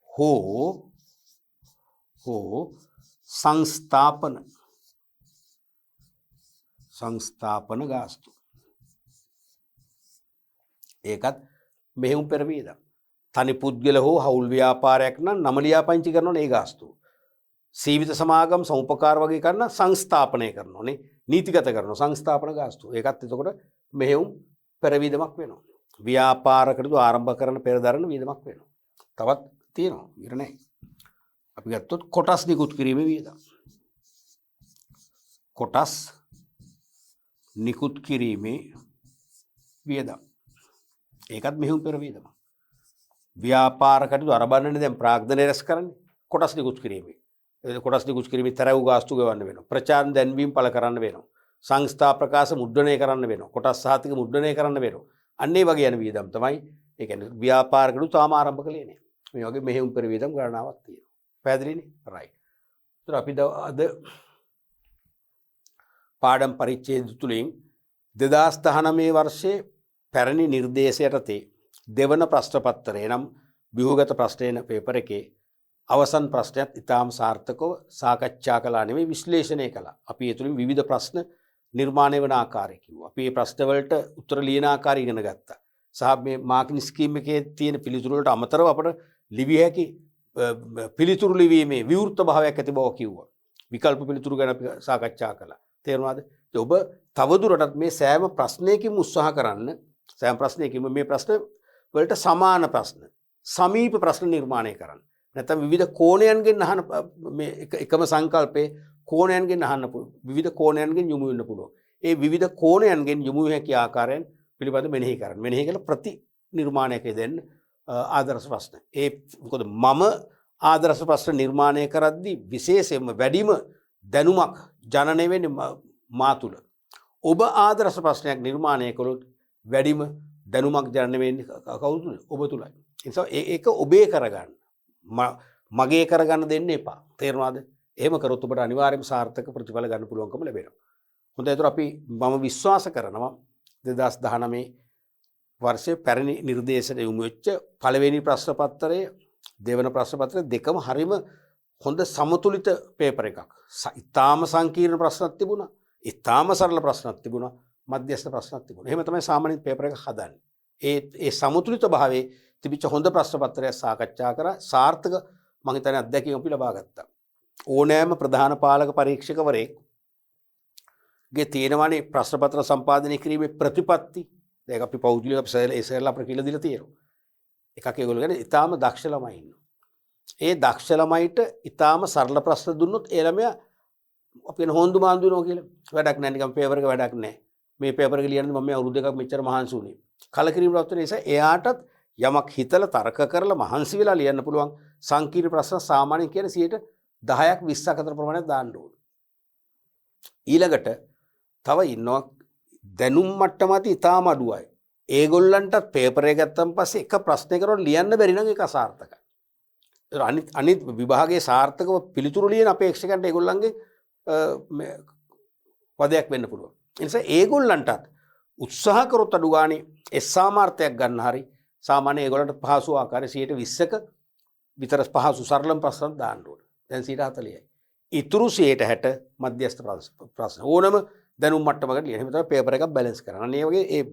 හෝ සංස්ථාපන ගාස්තු. ඒකත් මෙහෙයුම් පෙර වියදම්. තනි පුද්ගල හෝ හවුල් ව්‍යාපාරයක් නම් නම ලියාපදිංචි කරනවනේ ඒ ගාස්තුව. සීමිත සමාගම් සමුපකාර වගේ කරන සංස්ථාපනය කරනෝනේ නීතිගත කරනවා සංස්ථාපන ගාස්තුව. ඒකත් එතකොට මෙහෙයුම් පෙර වියදමක් වෙනවා. ව්‍යාපාර කටයුතු ආරම්භ කරන පෙර දරන වියදමක් වෙනවා. තවත් තියෙනවා. ඉර නැහැ. අපි ගත්තොත් කොටස් නිකුත් කිරීමේ වියදම්. කොටස් නිකුත් කිරීමේ වියදම්. ඒකත් මෙහෙයුම් පෙර වියදම. ව්‍යාපාර කටයුතු ආරම්භන්නේ දැන් ප්‍රාග්ධනය රැස් කරන්නේ කොටස් නිකුත් කිරීමේ. ඒ කොටස් නිකුත් කිරීමේ තරව ගාස්තු ගෙවන්න වෙනවා. ප්‍රචාර දැන්වීම් පළ කරන්න වෙනවා. සංස්ථා ප්‍රකාශ මුද්‍රණය කරන්න වෙනවා. කොටස් සහතික මුද්‍රණය කරන්න වෙනවා. අන්න ඒ වගේ යන වියදම් තමයි ඒ කියන්නේ ව්‍යාපාර කටයුතු තාම ආරම්භ කළේ නැහැ. මේ වගේ මෙහෙයුම් පෙර වියදම් ගණනාවක් තියෙනවා. පැහැදිලිනේ? රයිට්. ඒතර අපි අද පාඩම් පරිච්ඡේද තුලින් 2019 වර්ෂයේ පැරණි නිර්දේශ යටතේ දෙවන ප්‍රශ්න පත්‍රය නම් ව්‍යුහගත ප්‍රශ්නේන පේපර් එකේ අවසන් ප්‍රශ්නයත් ඉතාම සාර්ථකව සාකච්ඡා කළා නෙමෙයි විශ්ලේෂණය කළා. අපි ඒ තුලින් විවිධ ප්‍රශ්න නිර්මාණය වන ආකාරය කිව්වා. අපි මේ ප්‍රශ්න වලට උත්තර ලියන ආකාරය ඉගෙන ගත්තා. සහ මේ මාකින් ස්කීම් එකේ තියෙන පිළිතුරු වලට අමතරව අපිට ලිවිය හැකි පිළිතුරු ලිවීමේ විවෘත භාවයක් ඇති බව කිව්වා. විකල්ප පිළිතුරු ගැන අපි සාකච්ඡා කළා. තේරුණාද? ඔබ තවදුරටත් මේ සෑම ප්‍රශ්නයකින්ම උත්සාහ කරන්න. සෑම ප්‍රශ්නයකින්ම මේ ප්‍රශ්න වලට සමාන ප්‍රශ්න, සමීප ප්‍රශ්න නිර්මාණය කරන්න. නැත්නම් විවිධ කෝණයන්ගෙන් අහන මේ එකම සංකල්පේ කෝණයන්ගෙන් අහන්න පුළුවන්. විවිධ කෝණයන්ගෙන් යොමු වෙන්න පුළුවන්. ඒ විවිධ කෝණයන්ගෙන් යොමු හැකි ආකාරයෙන් පිළිබඳ මෙනෙහි කරන්න. මෙනෙහි කළ ප්‍රති නිර්මාණයක දෙන්න ආදර්ශ ප්‍රශ්න. ඒ මොකද මම ආදර්ශ ප්‍රශ්න නිර්මාණය කරද්දී විශේෂයෙන්ම වැඩිම දැනුමක් ජනනය වෙන්නේ මා තුළ. ඔබ ආදර්ශ ප්‍රශ්නයක් නිර්මාණය කළොත් වැඩිම දැනුමක් ජනනය වෙන්නේ කවුරු තුළ? ඔබ තුළයි. ඒ නිසා ඒක ඔබේ කරගන්න. මගේ කරගන්න දෙන්න එපා. තේරුණාද? එහෙම කරොත් ඔබට අනිවාර්යයෙන්ම සාර්ථක ප්‍රතිඵල ගන්න පුළුවන්කම ලැබෙනවා. හොඳයි. ඒතර අපි මම විශ්වාස කරනවා 2019 වර්ෂයේ පැරණි නිර්දේශයට යොමු වෙච්ච පළවෙනි ප්‍රශ්න පත්‍රයේ දෙවන ප්‍රශ්න පත්‍රය දෙකම හරිම හොඳ සමතුලිත පේපර් එකක්. ඉතාම සංකීර්ණ ප්‍රශ්නක් තිබුණා. ඉතාම සරල ප්‍රශ්නක් තිබුණා. මධ්‍යස්ථ ප්‍රශ්නක් තිබුණා. එහෙම තමයි සාමාන්‍ය පේපර් එක හදන්නේ. ඒ සමතුලිත භාවයේ තිබිච්ච හොඳ ප්‍රශ්න පත්‍රයක් සාකච්ඡා කරා. සාර්ථක මම හිතන්නේ අත්දැකීම් අපි ලබා ගත්තා. ඕනෑම ප්‍රධාන පාලක පරීක්ෂකවරයෙක්ගේ තියෙනවානේ ප්‍රශ්න පත්‍ර සම්පාදනය කිරීමේ ප්‍රතිපත්ති. දැන් අපි පෞද්ගලික ඉස්සරලා අපිට කියලා දීලා තියෙනවා. එකක් ඒගොල්ලෝ කියන්නේ ඊටාම දක්ෂ ළමයි ඉන්නවා. ඒ දක්ෂ ළමයිට ඊටාම සරල ප්‍රශ්න දුන්නොත් ඒ ළමයා අපි කියන හොන්දු මාන්දු වෙනවා කියලා. වැඩක් නැහැ නිකන් පේපර් එක වැඩක් නැහැ. මේ පේපර් එක ලියන්නේ මම අවුරුදු දෙකක් මෙච්චර මහන්සි වුණේ. කලකිරීම රත් වෙන නිසා එයාටත් යමක් හිතලා තර්ක කරලා මහන්සි වෙලා ලියන්න පුළුවන් සංකීර්ණ ප්‍රශ්න සාමාන්‍යයෙන් කියන 10ක් 20ක් අතර ප්‍රමාණයක් දාන්න ඕනේ. ඊළඟට තව ඉන්නවා දැනුම් මට්ටම අති ඉතාම අඩුවයි. ඒගොල්ලන්ටත් පේපර් එක ගත්තන් පස්සේ එක ප්‍රශ්නයකට ලියන්න බැරි නම් ඒක අසාර්ථකයි. අනිත් විභාගයේ සාර්ථකව පිළිතුරු ලියන අපේක්ෂකයන්ට ඒගොල්ලන්ගේ පදයක් වෙන්න පුළුවන්. ඒ නිසා ඒගොල්ලන්ටත් උත්සාහ කරොත් අඩු ගානේ ඒ සාමාර්ථයක් ගන්න හරි සාමාන්‍ය ඒගොල්ලන්ට පහසු ආකාරයේ 20%ක විතර පහසු සරලම ප්‍රශ්න දාන්න ඕනේ. දැන් 40%යි. ඉතුරු 60% මධ්‍යස්ථ ප්‍රශ්න. ඕනම දැනුම් මට්ටමකට ලියන. එහෙම තමයි පේපර් එකක් බැලන්ස් කරන්න. අන්න ඒ වගේ ඒ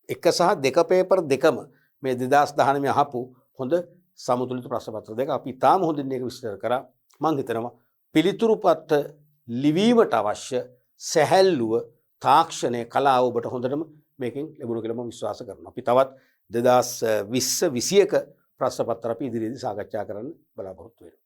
එක සහ දෙක පේපර් දෙකම මේ 2019 අහපු හොඳ සමතුලිත ප්‍රශ්න පත්‍ර දෙක අපි තාම හොඳින් මේක විස්තර කරා. මම හිතනවා පිළිතුරු පත්‍ර ලිවීමට අවශ්‍ය සැහැල්ලුව තාක්ෂණය කලාව ඔබට හොඳටම මේකෙන් ලැබුණා කියලා මම විශ්වාස කරනවා. අපි තවත් 2020 21 ප්‍රශ්න පත්‍ර අපි ඉදිරියේදී සාකච්ඡා කරන්න බලාපොරොත්තු වෙනවා.